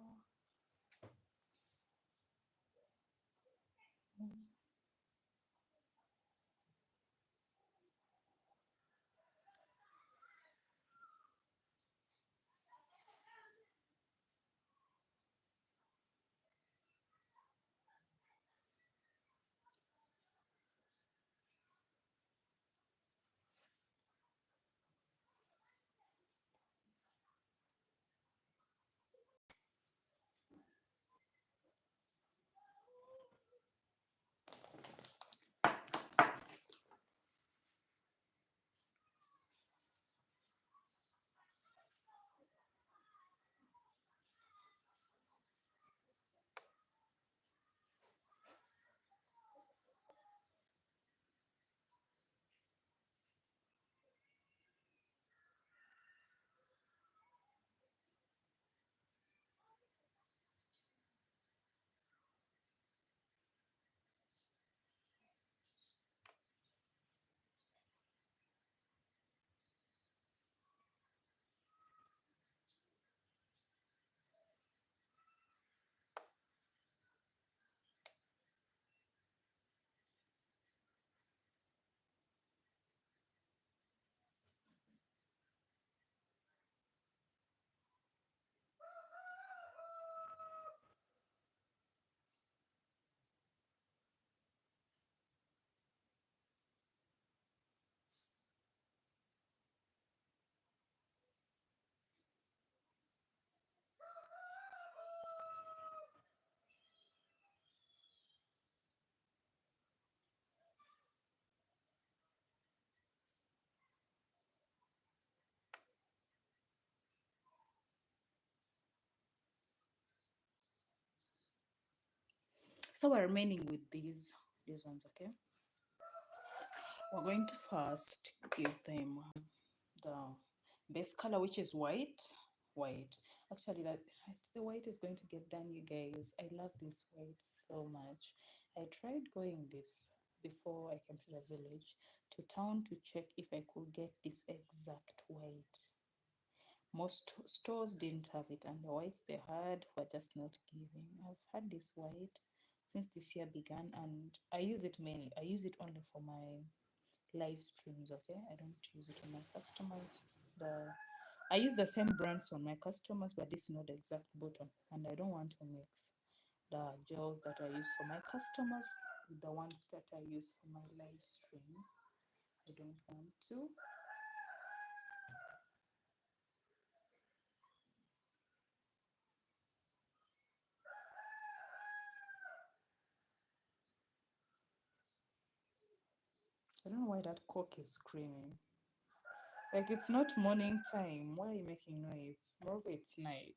So we're remaining with these ones, okay? We're going to first give them the base color, which is white. white. Actually, the white is going to get done, you guys. I love this white so much. I tried going this before I came to the village to town to check if I could get this exact white. Most stores didn't have it, and the whites they had were just not giving. I've had this white since this year began, and I use it mainly. I use it only for my live streams. Okay, I don't use it on my customers. The I use the same brands on my customers, but this is not the exact bottom, and I don't want to mix the gels that I use for my customers with the ones that I use for my live streams. I don't want to. I don't know why that cock is screaming. Like it's not morning time. Why are you making noise? Moreover, it's night.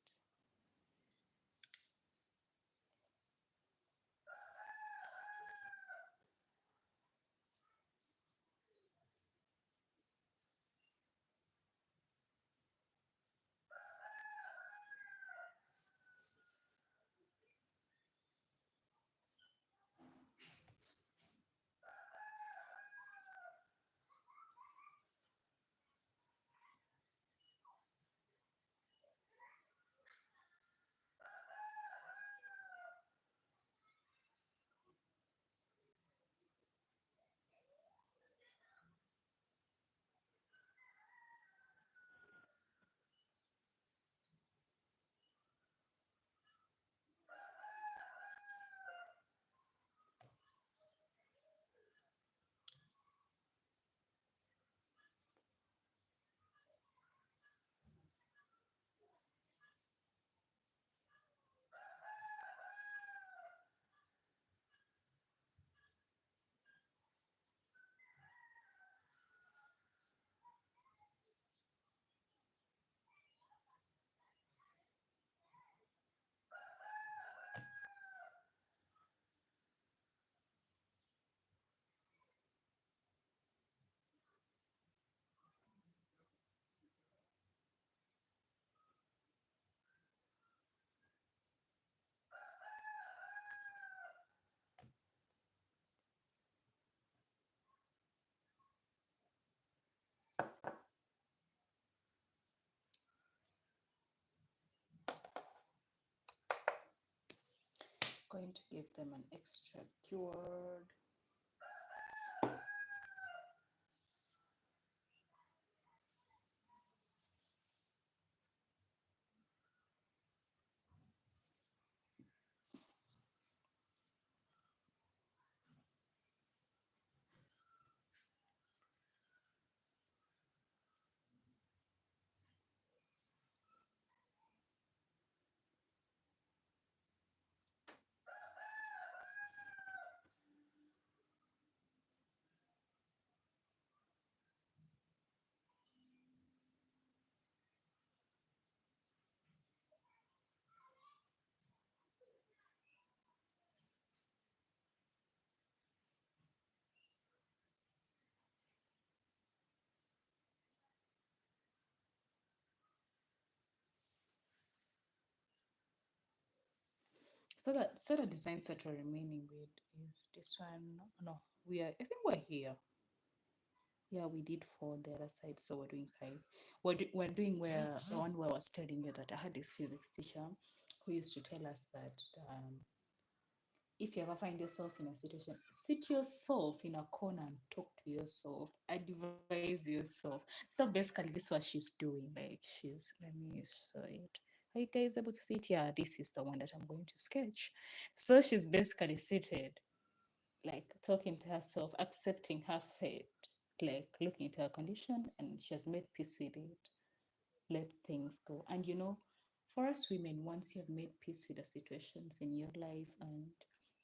Going to give them an extra keyword. So the designs that we're remaining with is this one. No, we are. I think we're here. Yeah, we did four on the other side, so we're doing five. We're doing where the one where I was telling you that I had this physics teacher who used to tell us that if you ever find yourself in a situation, sit yourself in a corner and talk to yourself, advise yourself. So basically, this is what she's doing. Like let me show it. Are you guys able to see it? Yeah, this is the one that I'm going to sketch. So she's basically seated, like talking to herself, accepting her fate, like looking at her condition, and she has made peace with it. Let things go. And for us women, once you've made peace with the situations in your life and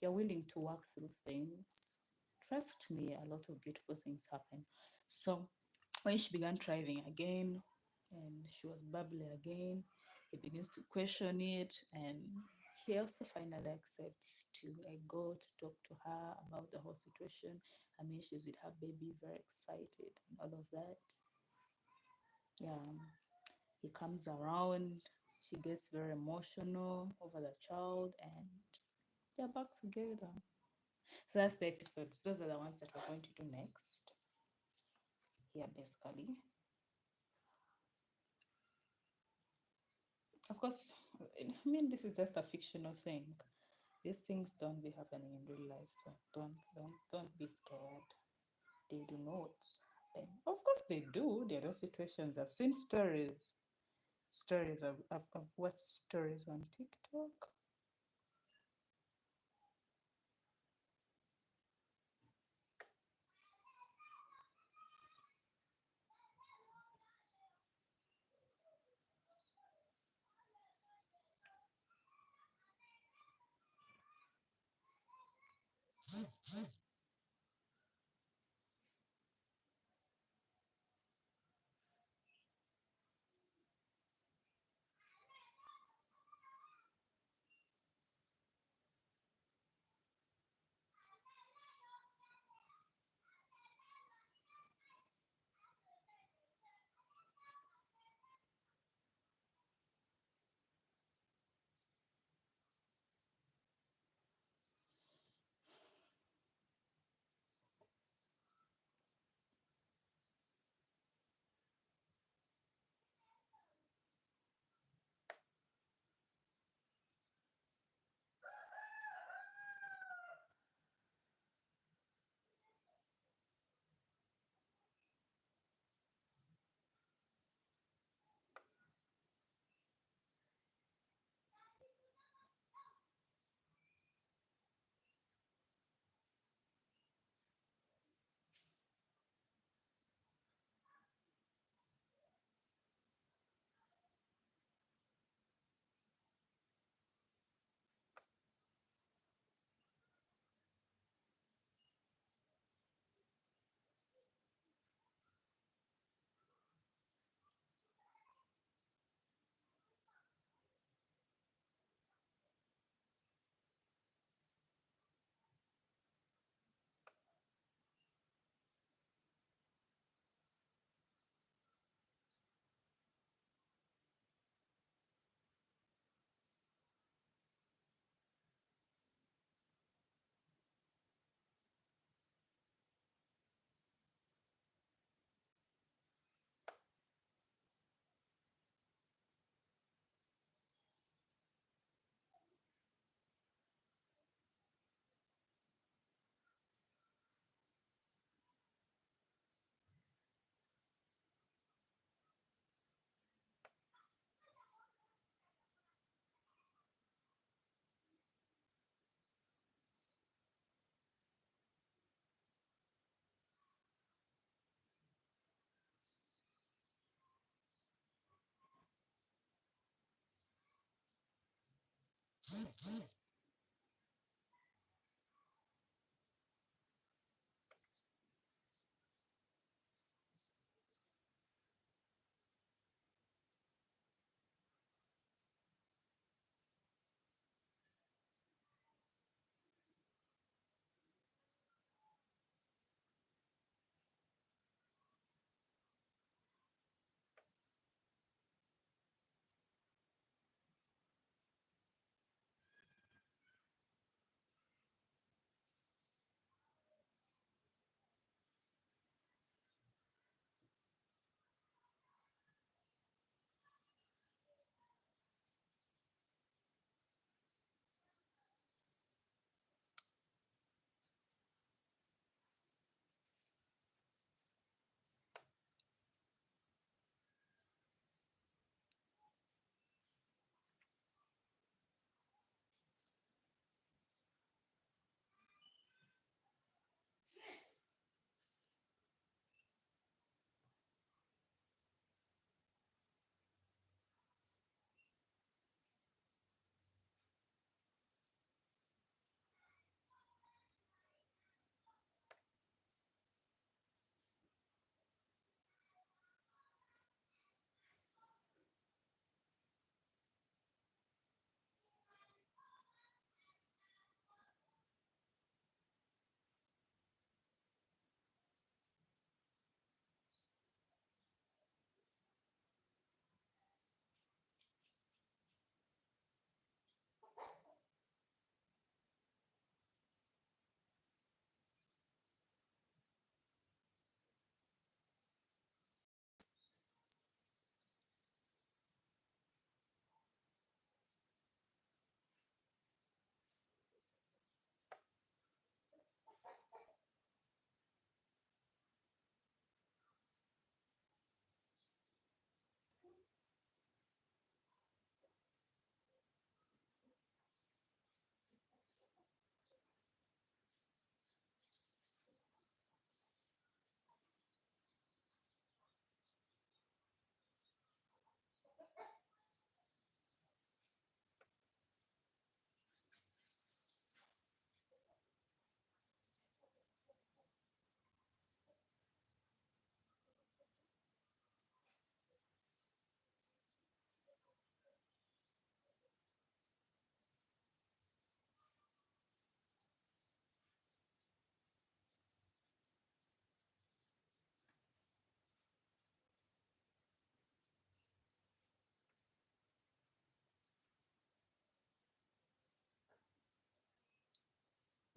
you're willing to work through things, trust me, a lot of beautiful things happen. So when she began thriving again and she was bubbly again, he begins to question it, and he also finally accepts to go to talk to her about the whole situation. I mean, she's with her baby, very excited and all of that. Yeah. He comes around, she gets very emotional over the child, and they're back together. So that's the episodes. Those are the ones that we're going to do next. Yeah, basically. Of course, I mean this is just a fictional thing. These things don't be happening in real life, so don't be scared. They do not happen. Of course they do. There are those situations. I've seen stories I've watched stories on TikTok.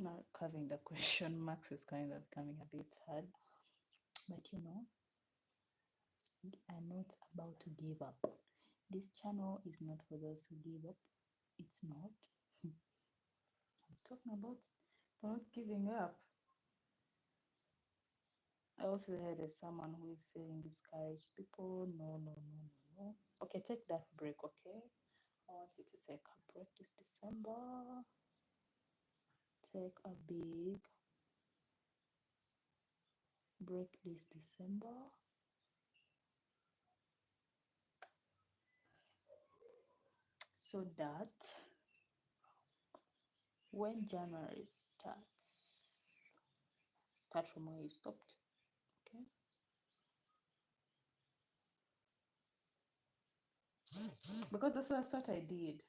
Now carving the question marks is kind of becoming a bit hard. But you know, we are not about to give up. This channel is not for those who give up. It's not. I'm talking about not giving up. I also heard as someone who is feeling discouraged. People, no, no, no, no, no. Okay, take that break, okay? I want you to take a break this December. Take a big break this December so that when January starts, start from where you stopped, okay? Because that's what I did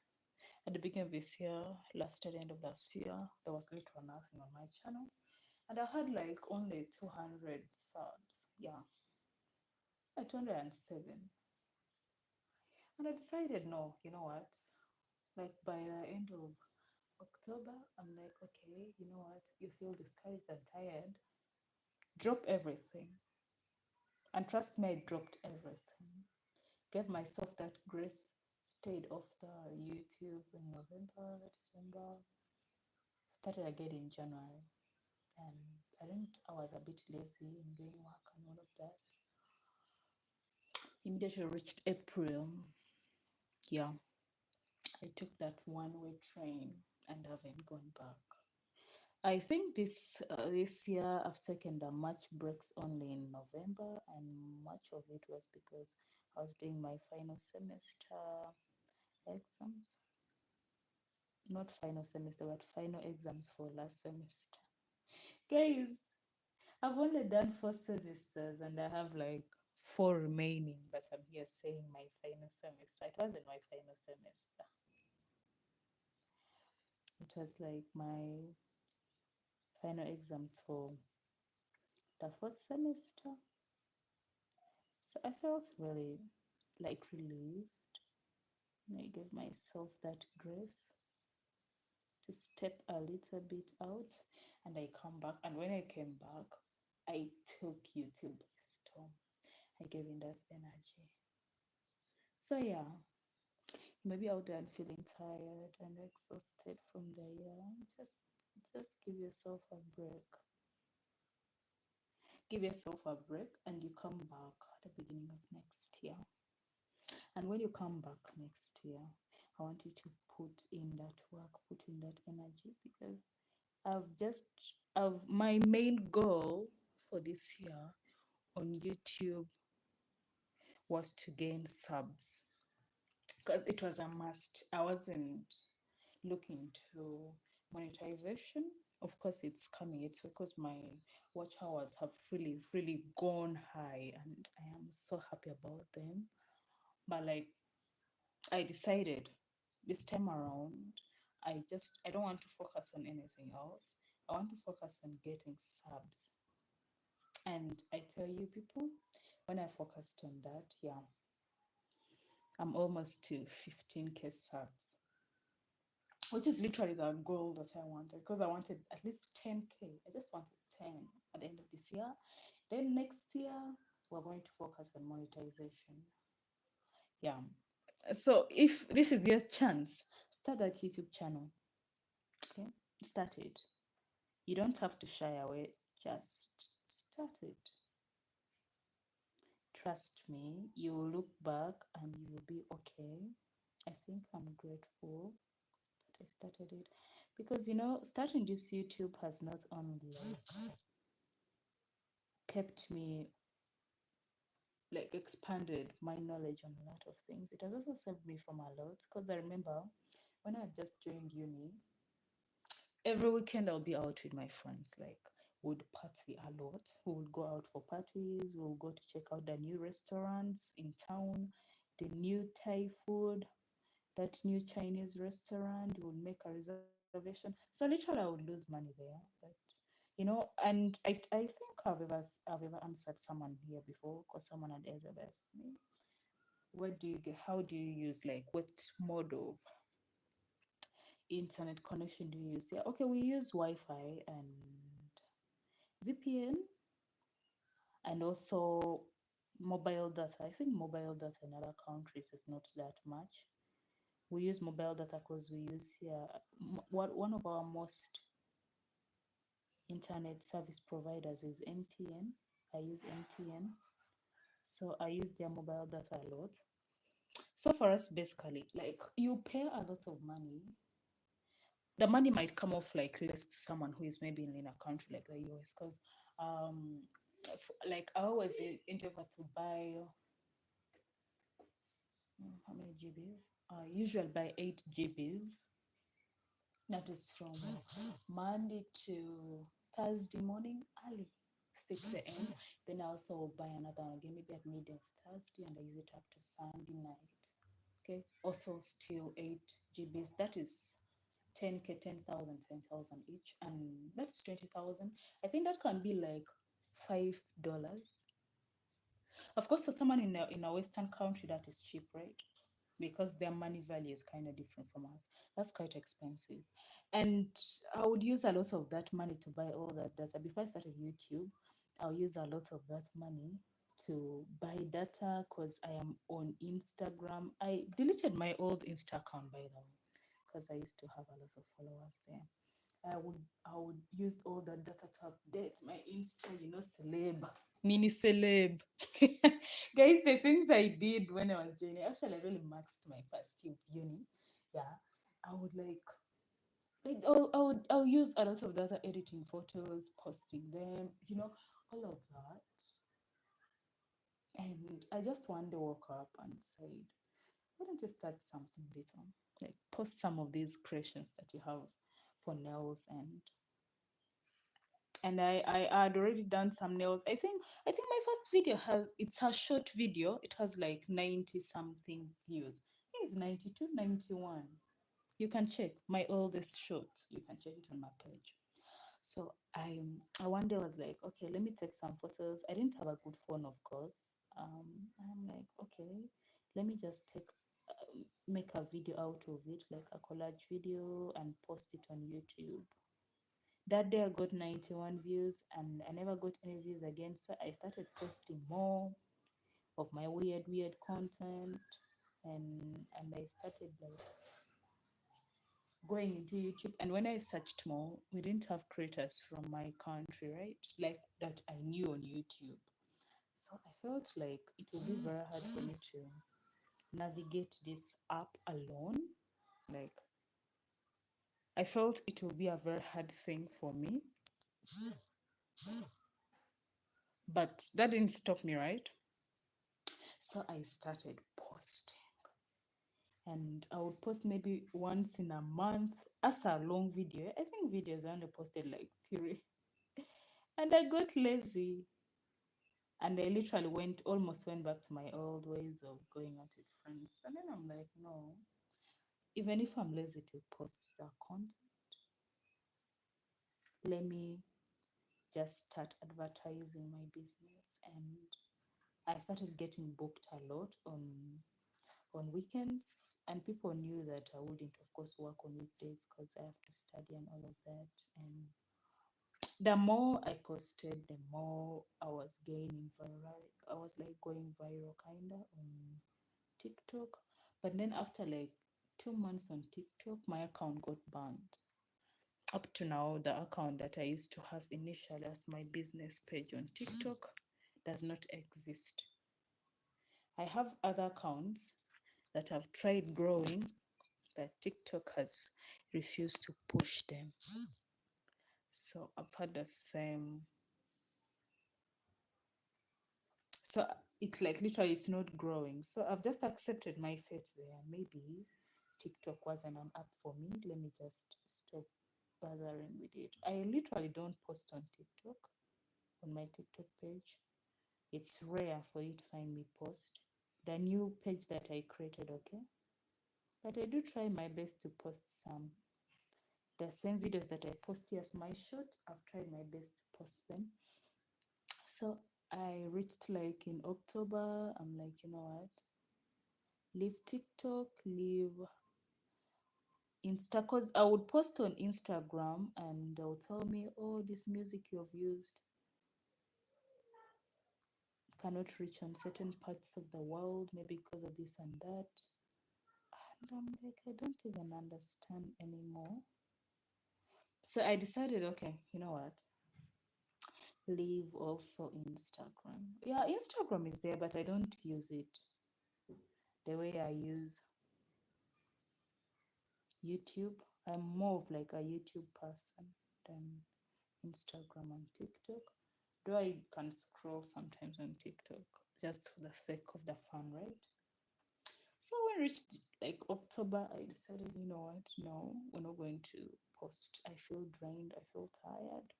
at the beginning of this year, last at the end of last year. There was little or nothing on my channel, and I had like only 200 subs. Yeah, like 207. And I decided, no, you know what? Like by the end of October, I'm like, okay, you know what? You feel discouraged and tired. Drop everything. And trust me, I dropped everything. Gave myself that grace, stayed off the YouTube in November, December, started again in January. And I think I was a bit lazy in doing work and all of that. Immediately reached April. Yeah, I took that one-way train and haven't gone back. I think this year I've taken the March breaks only in November, and much of it was because I was doing my final semester exams. Not final semester, but final exams for last semester. Guys, I've only done 4 semesters and I have like four remaining, but I'm here saying my final semester. It wasn't my final semester. It was like my final exams for the fourth semester. So I felt really like relieved. I gave myself that grace to step a little bit out and I come back. And when I came back, I took YouTube by storm. I gave in that energy. So yeah, maybe out there and feeling tired and exhausted from the year. Just give yourself a break. Give yourself a break and you come back at the beginning of next year. And when you come back next year, I want you to put in that work, put in that energy because my main goal for this year on YouTube was to gain subs because it was a must. I wasn't looking to monetization. Of course, it's coming. It's because my watch hours have really, really gone high, and I am so happy about them. But like, I decided this time around, I don't want to focus on anything else. I want to focus on getting subs. And I tell you, people, when I focused on that, yeah, I'm almost to 15K subs, which is literally the goal that I wanted because I wanted at least 10K. I just wanted 10 at the end of this year. Then next year, we're going to focus on monetization. Yeah. So if this is your chance, start that YouTube channel. Okay? Start it. You don't have to shy away, just start it. Trust me, you will look back and you will be okay. I think I'm grateful that I started it because starting this YouTube has not only like kept me like expanded my knowledge on a lot of things, it has also saved me from a lot because I remember when I just joined uni, every weekend I'll be out with my friends. Like, would party a lot. We would go out for parties. We'll go to check out the new restaurants in town, the new Thai food, that new Chinese restaurant. We'll make a reservation. So literally, I would lose money there. But and I think I've ever answered someone here before because someone had ever asked me, what do you get? How do you use like what mode of internet connection do you use? Yeah, okay, we use Wi-Fi and VPN, and also mobile data. I think mobile data in other countries is not that much. We use mobile data because we use here what one of our most internet service providers is MTN. I use MTN, so I use their mobile data a lot. So for us, basically, like you pay a lot of money. The money might come off like less to someone who is maybe in a country like the US, because like I always endeavor to buy how many GBs? Usually buy 8 GBs. That is from Monday to Thursday morning early, 6 a.m. Then I also buy another one again, maybe at midday of Thursday, and I use it up to Sunday night. Okay. Also still 8 GBs. That is 10K, 10,000, 10,000 each. And that's 20,000. I think that can be like $5. Of course, for someone in a Western country, that is cheap, right? Because their money value is kind of different from us. That's quite expensive. And I would use a lot of that money to buy all that data. Before I started YouTube, I'll use a lot of that money to buy data because I am on Instagram. I deleted my old Insta account, by the way, because I used to have a lot of followers there. I would use all that data to update my Insta, celeb, mini celeb. Guys, the things I did when I was joining, actually I really maxed my first year of uni. Yeah. I would I'll use a lot of data editing photos, posting them, all of that. And I just one day woke up and said, why don't you start something little? Like post some of these creations that you have for nails, and I had already done some nails. I think my first video it's a short video. It has like 90 something views. I think it's 92, 91. You can check my oldest short. You can check it on my page. So I one day was like, okay, let me take some photos. I didn't have a good phone, of course. I'm like, okay, let me just make a video out of it, like a collage video, and post it on YouTube. That day I got 91 views, and I never got any views again. So I started posting more of my weird content, and I started like going into YouTube. And when I searched more, we didn't have creators from my country, right? Like that I knew on YouTube. So I felt like it would be very hard for me to navigate this app alone. Like I felt it would be a very hard thing for me. But that didn't stop me, right? So I started posting. And I would post maybe once in a month as a long video. I think videos I only posted like three. And I got lazy. And I literally almost went back to my old ways of going out with friends. But then I'm like, no, even if I'm lazy to post the content, let me just start advertising my business. And I started getting booked a lot on weekends, and people knew that I wouldn't, of course, work on weekdays because I have to study and all of that. And the more I posted, the more I was gaining viral. I was like going viral kind of on TikTok. But then after like 2 months on TikTok, my account got banned. Up to now, the account that I used to have initially as my business page on TikTok does not exist. I have other accounts that have tried growing, but TikTok has refused to push them. So I've had the same. So it's like literally it's not growing. So I've just accepted my fate there. Maybe TikTok wasn't an app for me. Let me just stop bothering with it. I literally don't post on TikTok, on my TikTok page. It's rare for you to find me post. The new page that I created, okay? But I do try my best to post some. The same videos that I post here as my short, I've tried my best to post them. So I reached like in October, I'm like, you know what? Leave TikTok, leave Insta, because I would post on Instagram and they'll tell me, oh, this music you have used cannot reach on certain parts of the world, maybe because of this and that. And I'm like, I don't even understand anymore. So I decided, okay, you know what? Leave also Instagram. Yeah, Instagram is there, but I don't use it the way I use YouTube. I'm more of like a YouTube person than Instagram and TikTok. Though I can scroll sometimes on TikTok just for the sake of the fun, right? So when it reached like October, I decided, you know what? No, we're not going to post. I feel drained. I feel tired.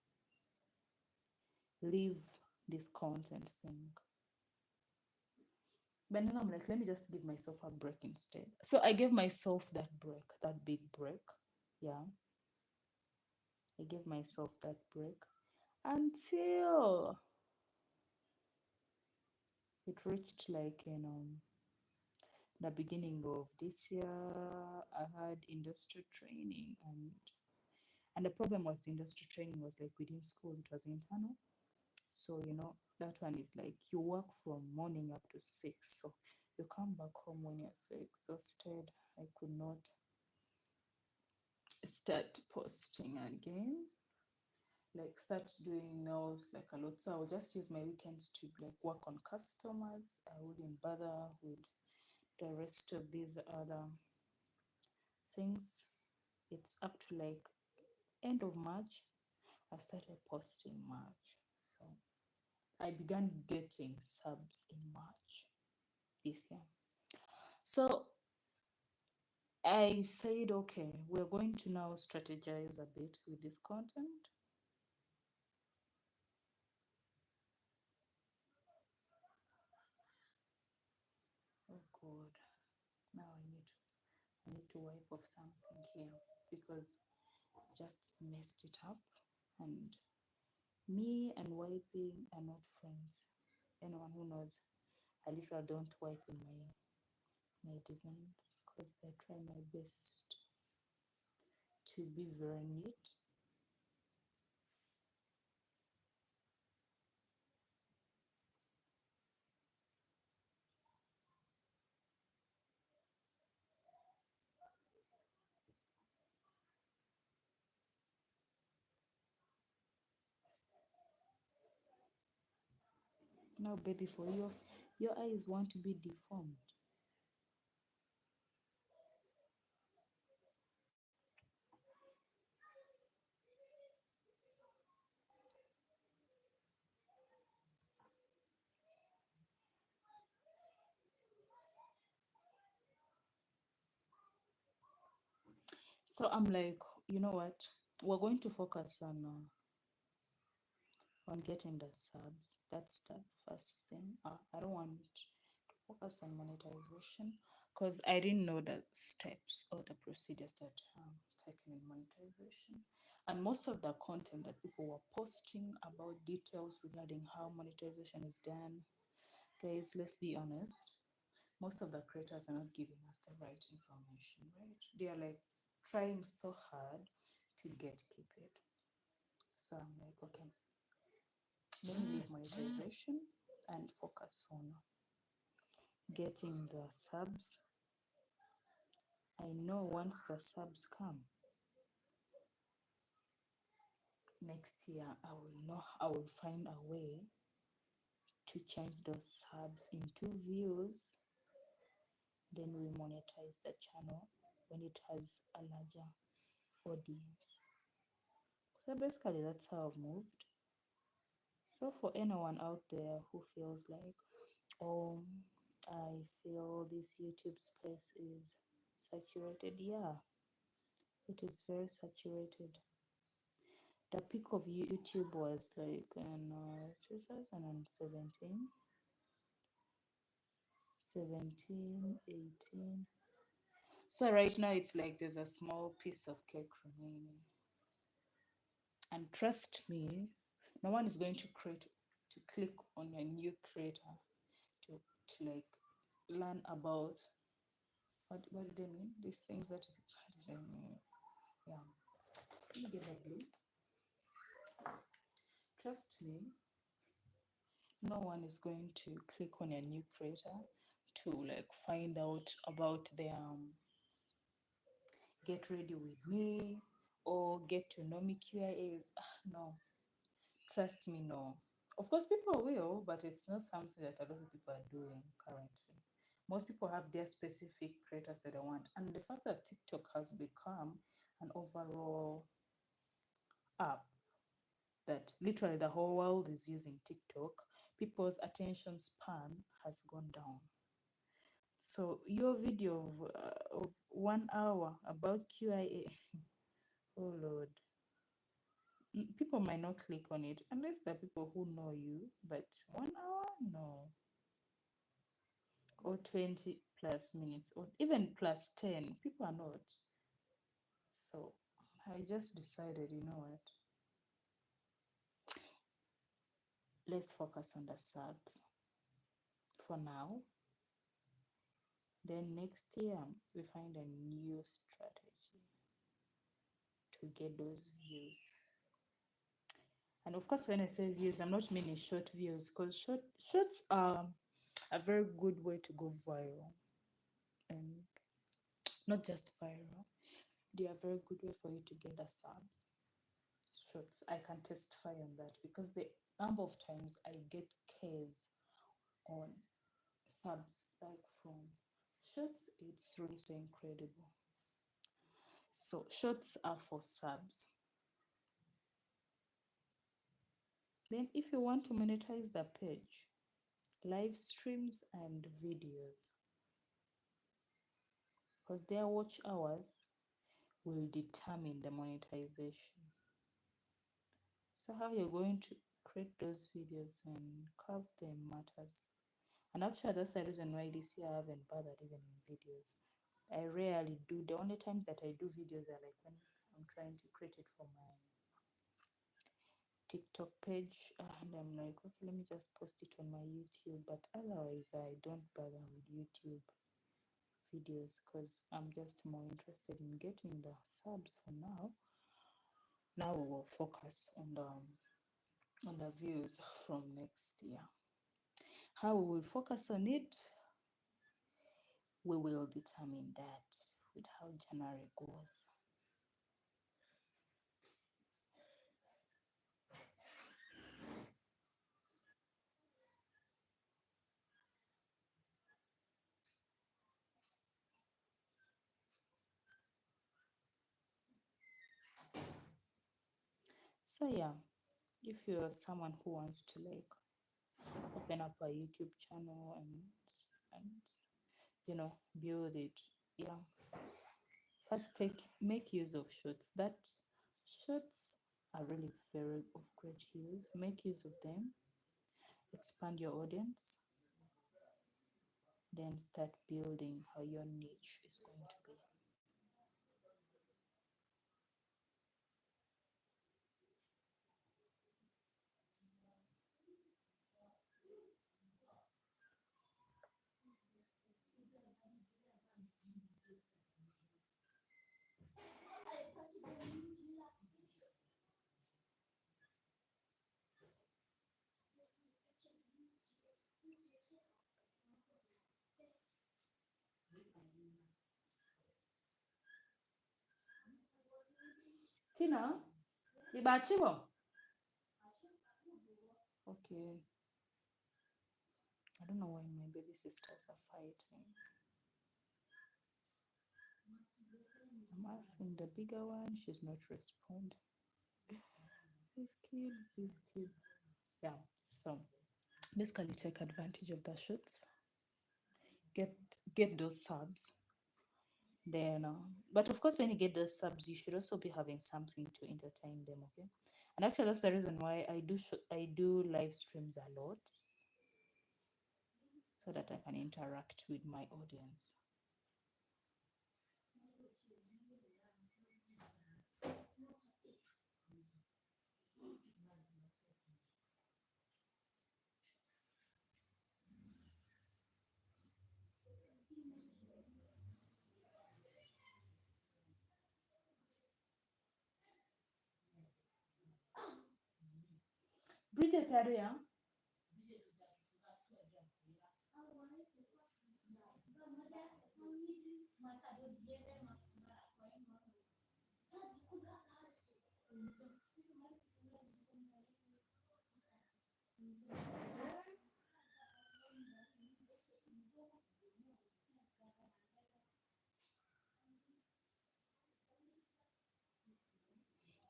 Leave this content thing. But then I'm like, let me just give myself a break instead. So I gave myself that break, that big break. Yeah, I gave myself that break until it reached like, the beginning of this year. I had industry training, and the problem was the industry training was like within school, it was internal. So that one is like you work from morning up to 6, so you come back home when you're so exhausted. I could not start posting again, like start doing nails like a lot. So I would just use my weekends to like work on customers. I wouldn't bother with the rest of these other things. It's up to like end of March. I started posting March. So I began getting subs in March this year. So I said, okay, we're going to now strategize a bit with this content. Oh God, now I need to wipe off something here because I just messed it up. And me and wiping are not friends. Anyone who knows, I literally don't wipe in my designs because I try my best to be very neat. Now, baby, for your eyes want to be deformed. So I'm like, you know what? We're going to focus on getting the subs. That's the first thing. I don't want to focus on monetization because I didn't know the steps or the procedures that taken in monetization. And most of the content that people were posting about details regarding how monetization is done, guys, let's be honest, most of the creators are not giving us the right information, right? They are like trying so hard to keep it. So I'm like, okay, let me leave monetization and focus on getting the subs. I know once the subs come next year, I will find a way to change those subs into views. Then we monetize the channel when it has a larger audience. So basically, that's how I've moved. So for anyone out there who feels like, oh, I feel this YouTube space is saturated, yeah, it is very saturated. The peak of YouTube was like in 2017, 18. So right now it's like there's a small piece of cake remaining. And trust me, no one is going to click on a new creator to like learn about what do they mean? These things that Yeah. Let me get a glue. Trust me, no one is going to click on a new creator to like find out about their get ready with me or get to know me QIAs. No, trust me, no. Of course, people will, but it's not something that a lot of people are doing currently. Most people have their specific creators that they want, and the fact that TikTok has become an overall app that literally the whole world is using TikTok, people's attention span has gone down. So your video of 1 hour about QIA, oh Lord, people might not click on it unless they're people who know you, but 1 hour, no. Or 20 plus minutes, or even plus 10, people are not. So I just decided, you know what? Let's focus on the subs for now. Then next year, we find a new strategy to get those views. And of course, when I say views, I'm not meaning short views because shorts are a very good way to go viral, and not just viral. They are a very good way for you to get the subs. Shorts, I can testify on that because the number of times I get cares on subs like from shorts, it's really so incredible. So shorts are for subs. Then if you want to monetize the page, live streams and videos, because their watch hours will determine the monetization. So how you're going to create those videos and carve them matters. And actually that's the reason why this year I haven't bothered even in videos. I rarely do. The only times that I do videos are like when I'm trying to create it for my TikTok page, and I'm like, okay, let me just post it on my YouTube. But otherwise, I don't bother with YouTube videos because I'm just more interested in getting the subs for now. Now we will focus on the views from next year. How we will focus on it, we will determine that with how January goes. So yeah, if you're someone who wants to like open up a YouTube channel and build it, yeah, first make use of shorts. That shorts are really very of great use. Make use of them, expand your audience, then start building how your niche is going to be. Tina, Ibachibo. Okay, I don't know why my baby sisters are fighting. I'm asking the bigger one, she's not responding. These kids. Yeah, so basically take advantage of the shorts, get get those subs. Then, but of course, when you get those subs, you should also be having something to entertain them. Okay, and actually, that's the reason why I do live streams a lot, so that I can interact with my audience. ya.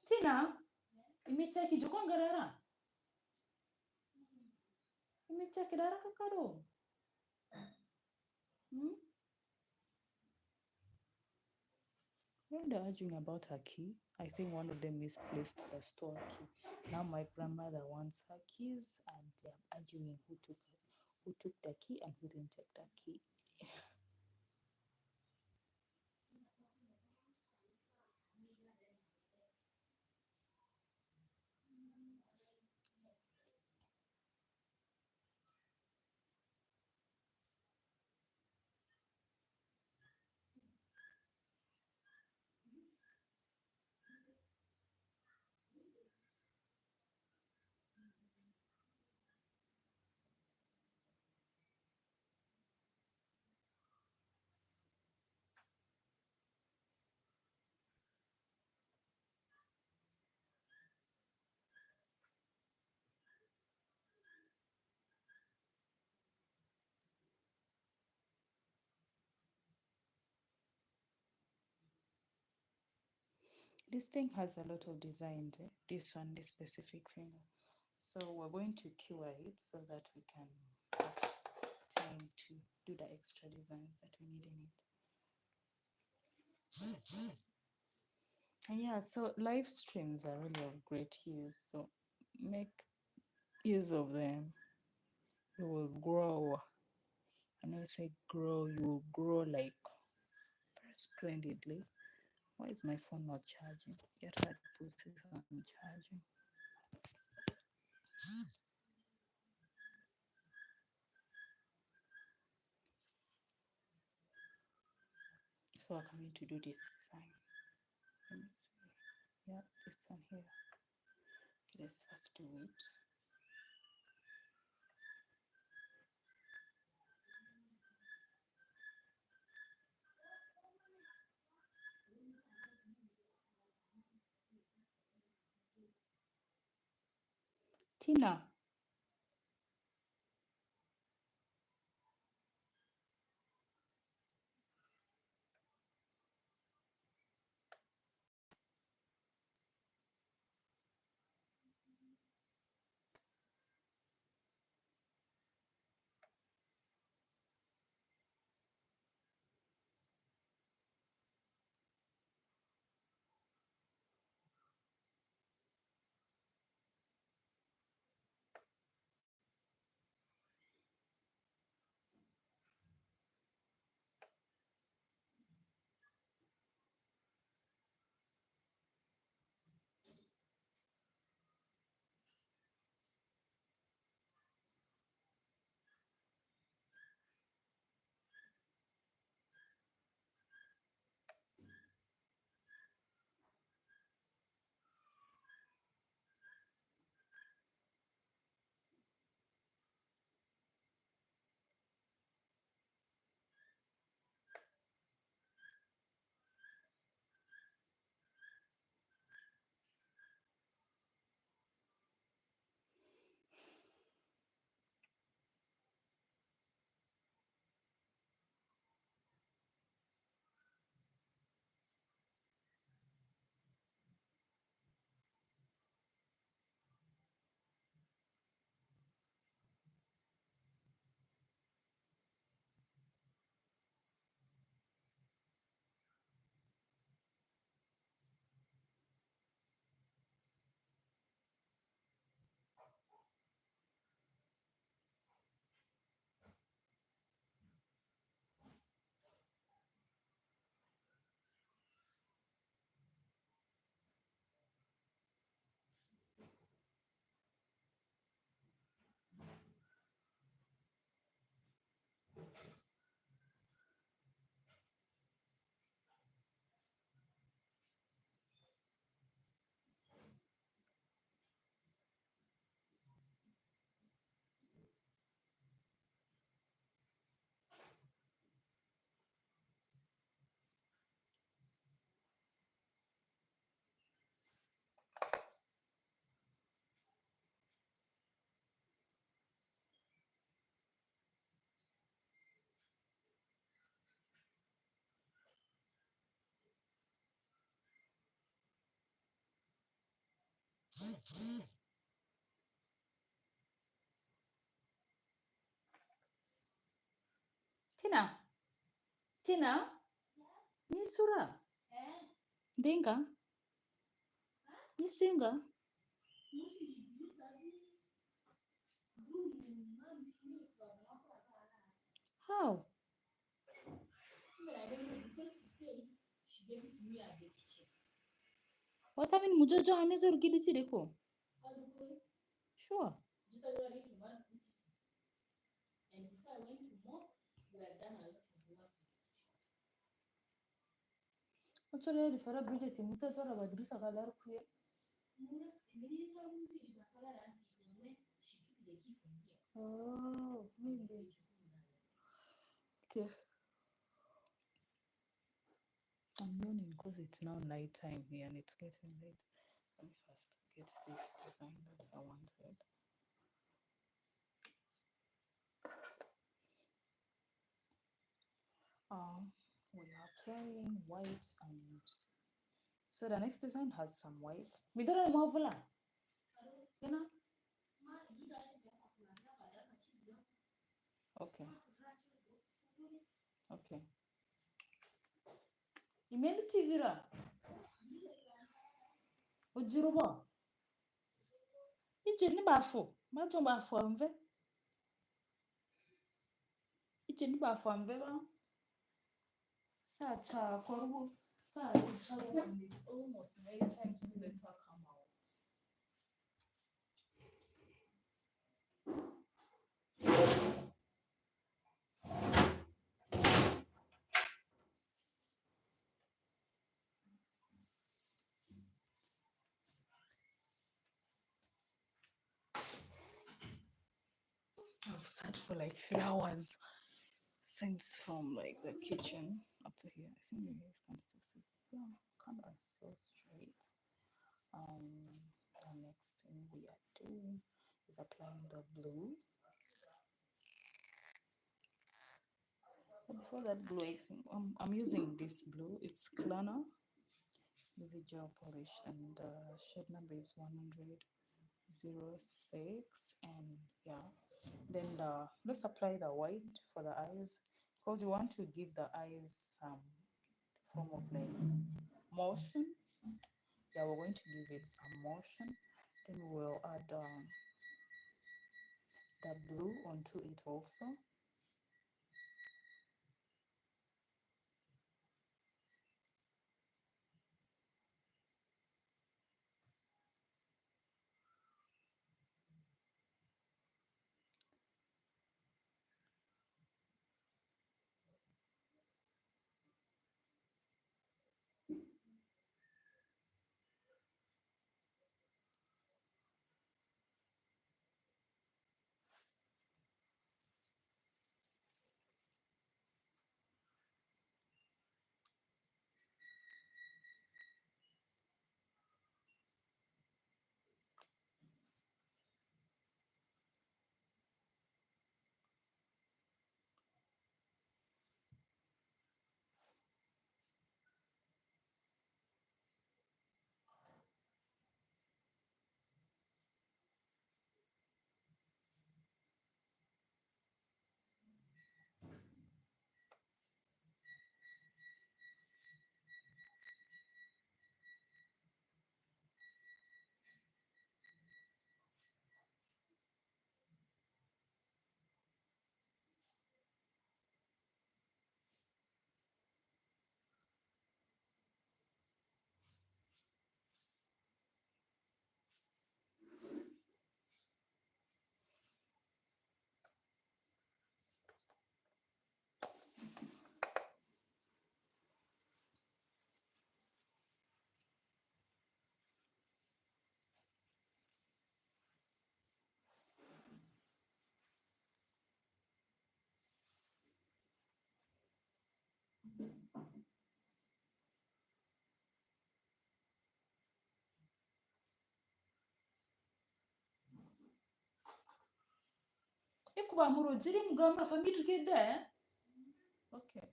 Tina, imicheki jukongarara. Imicheki dara kakado. Hmm? When they're arguing about her key, I think one of them misplaced the store key. Now my grandmother wants her keys, and they're arguing who took the key and who didn't take the key. This thing has a lot of designs. This one, this specific finger. So we're going to cure it so that we can have time to do the extra designs that we need in it. And yeah, so live streams are really of great use. So make use of them. You will grow. And I say grow, you will grow like very splendidly. Why is my phone not charging? Get her to put this on charging. So I'm going to do this sign. Yeah, this one here. Let's first do it. Tina. Tina, Tina, Misura, Dinga, Misinga. How? What happened? Mujojo Hanes or Gidiko? Sure. Actually, the Farah Bridget in Mutatora Badrisa Galar Queer. Oh, maybe. Okay. I'm yawning because it's now night time here and it's getting late. Let me first get this design that I wanted. We are carrying white and so the next design has some white. Midora Mavula. You know? Okay. Okay. Imeli Tivira. Ujiruba. Ijeni bafu. Majo bafu amve. Ijeni bafu amve ba. Sacha korubu. Sa charu and it's almost night time so let her come out. I've sat for like 3 hours since from like the kitchen up to here. I think maybe it's kind of still yeah, camera is still straight. The next thing we are doing is applying the blue. But before that blue, I think I'm using this blue. It's Klana UV gel polish, and the shade number is 106. And yeah, then let's apply the white for the eyes because we want to give the eyes some form of like motion. Yeah, we're going to give it some motion. Then we'll add the blue onto it also. Ekubamuro jiri mugamba family together. Okay.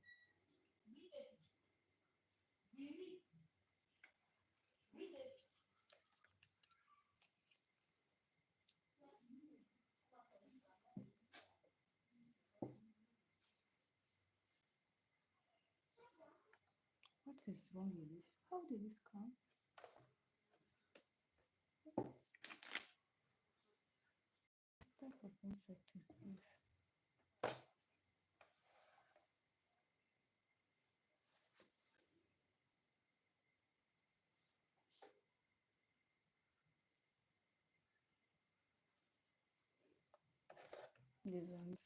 is wrong with this? How did this come? What type of insect is this? These ones,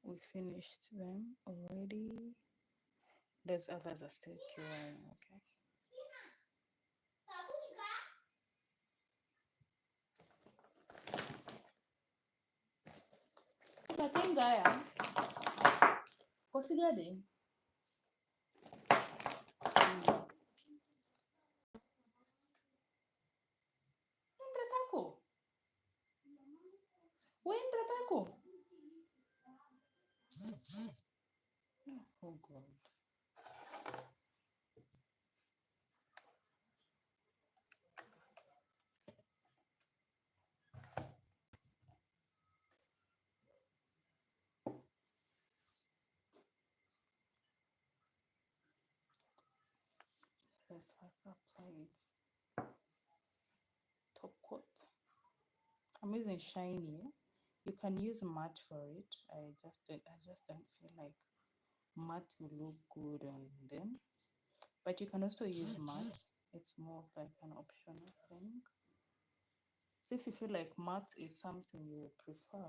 we finished them already. There's others are still curing, okay. Kakengaya, kosigade. Wendra tako. Wendra tako. Oh God. Let's first apply it. Top coat. I'm using shiny. You can use matte for it. I just don't feel like matte will look good on them. But you can also use matte. It's more of like an optional thing. So if you feel like matte is something you would prefer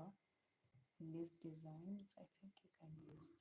in these designs, I think you can use them.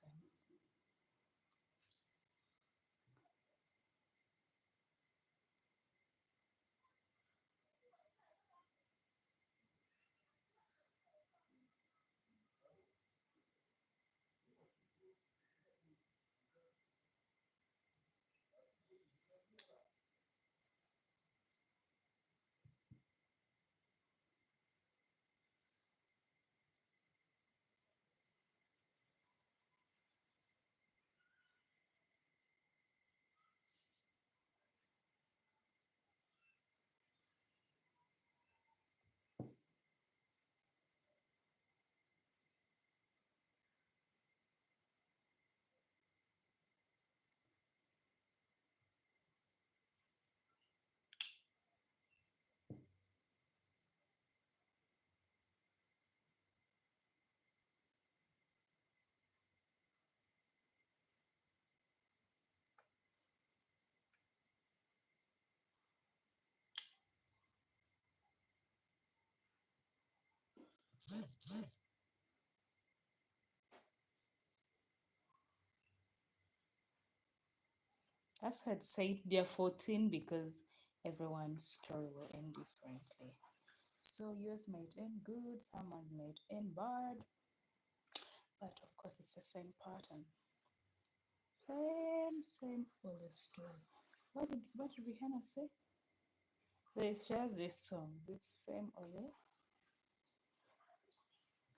As I had said, they're 14 because everyone's story will end differently. So yours might end good, someone's might end bad, but of course it's the same pattern. Same for the story. What did Rihanna say? They share this song. This same Ole?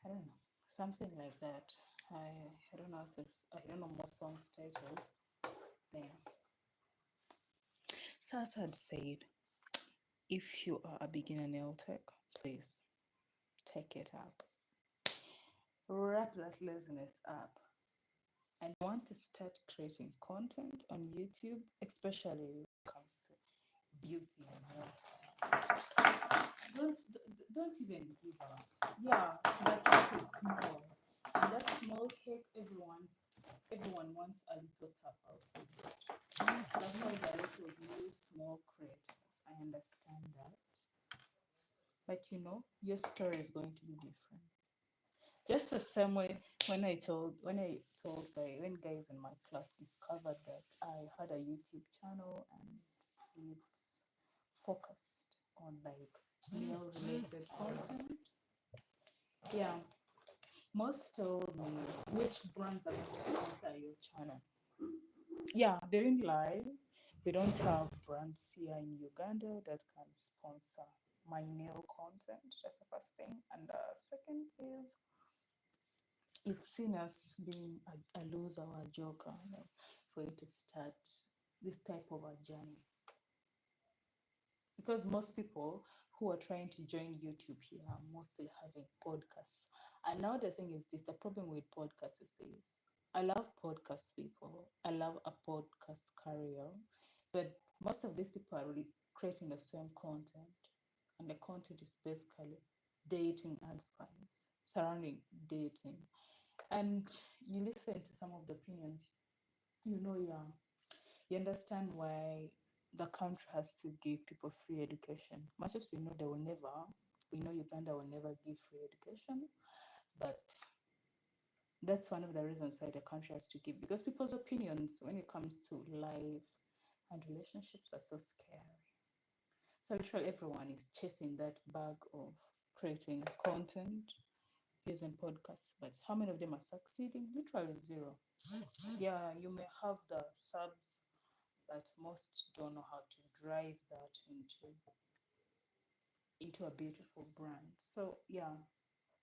I don't know. Something like that. I don't know if it's I don't know more songs title. Yeah. So as I'd said, if you are a beginner nail tech, please take it up. Wrap that laziness up and want to start creating content on YouTube, especially when it comes to beauty and health. Don't even give up. Yeah, the cake is small, and that small cake everyone wants a little tap out of it. That's why there are a lot of new small creators. I understand that, but your story is going to be different. Just the same way when guys in my class discovered that I had a YouTube channel and it's focused on like meal related content. Yeah, most told me which brands are going to sponsor your channel. Yeah, they didn't lie. We don't have brands here in Uganda that can sponsor my nail content. That's the first thing. And the second is it's seen as being a loser or a joker, for you to start this type of a journey. Because most people who are trying to join YouTube here are mostly having podcasts. And now the thing is this, the problem with podcasts is this. I love podcast people. I love a podcast career, but most of these people are really creating the same content, and the content is basically dating advice surrounding dating. And you listen to some of the opinions, yeah, you understand why the country has to give people free education. Much as we know they will never, we know Uganda will never give free education, but that's one of the reasons why the country has to give, because people's opinions when it comes to life and relationships are so scary. So literally everyone is chasing that bag of creating content using podcasts, but how many of them are succeeding? Literally zero. Yeah, you may have the subs, but most don't know how to drive that into a beautiful brand. So yeah,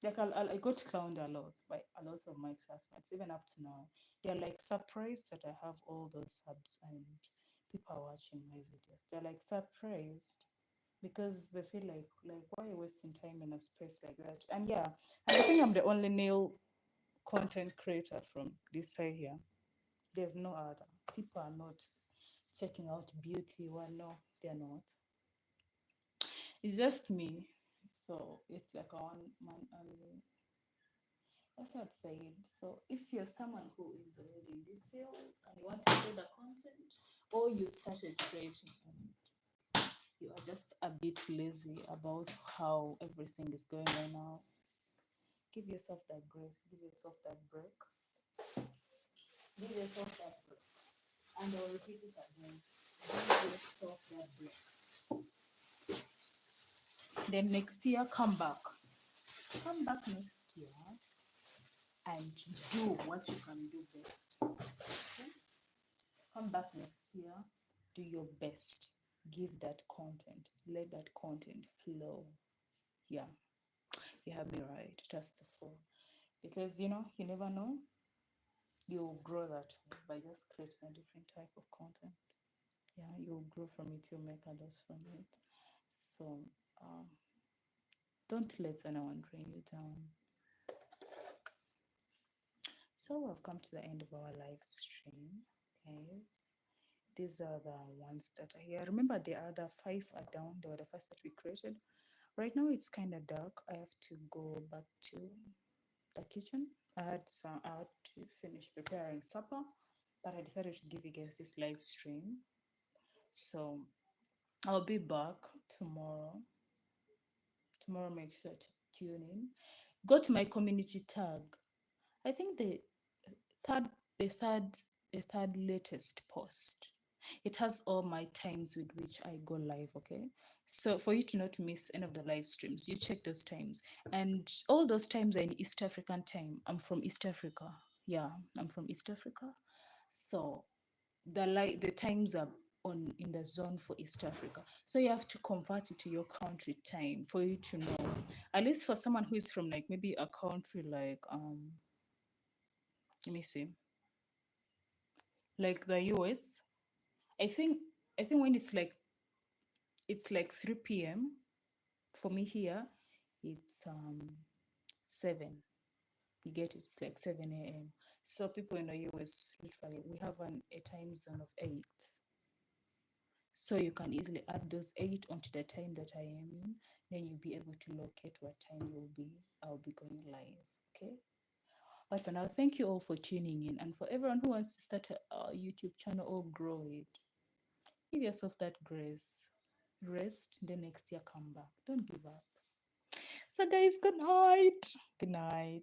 like I got clowned a lot by a lot of my classmates, even up to now. They're like surprised that I have all those subs and people are watching my videos. They're like surprised because they feel like why are you wasting time in a space like that? And yeah, and I think I'm the only male content creator from this side here. There's no other. People are not checking out beauty. Well, no, they're not. It's just me. So it's like a one man army. That's what I said. So if you're someone who is already in this field and you want to share the content, or you started creating and you are just a bit lazy about how everything is going on now, give yourself that grace, give yourself that break, give yourself that break. And I'll repeat it again. Give yourself that break. Then next year, come back. Come back next year and do what you can do best. Okay? Come back next year, do your best. Give that content. Let that content flow. Yeah, you have me right. Just the flow. Because you never know. You'll grow that way by just creating a different type of content. Yeah, you'll grow from it, you'll make others from it. So um, don't let anyone bring you down. So we've come to the end of our live stream, guys. These are the ones that are here. Remember, the other five are down. They were the first that we created. Right now, it's kind of dark. I have to go back to the kitchen. I had to finish preparing supper, but I decided to give you guys this live stream. So I'll be back tomorrow. Tomorrow, make sure to tune in. Go to my community tag. I think third the third the third latest post. It has all my times with which I go live, okay? So for you to not miss any of the live streams, you check those times. And all those times are in East African time. I'm from East Africa. Yeah, I'm from East Africa. So the times are on in the zone for East Africa. So you have to convert it to your country time for you to know. At least for someone who is from like maybe a country like let me see, like the US. I think I think when it's like 3 p.m. for me here, it's 7. You get it? It's like 7 a.m. So people in the US literally we have a time zone of 8. So you can easily add those 8 onto the time that I am in. Then you'll be able to locate what time I'll be going live. Okay. But for now, thank you all for tuning in. And for everyone who wants to start a YouTube channel or grow it, give yourself that grace. Rest, the next year come back. Don't give up. So guys, good night. Good night.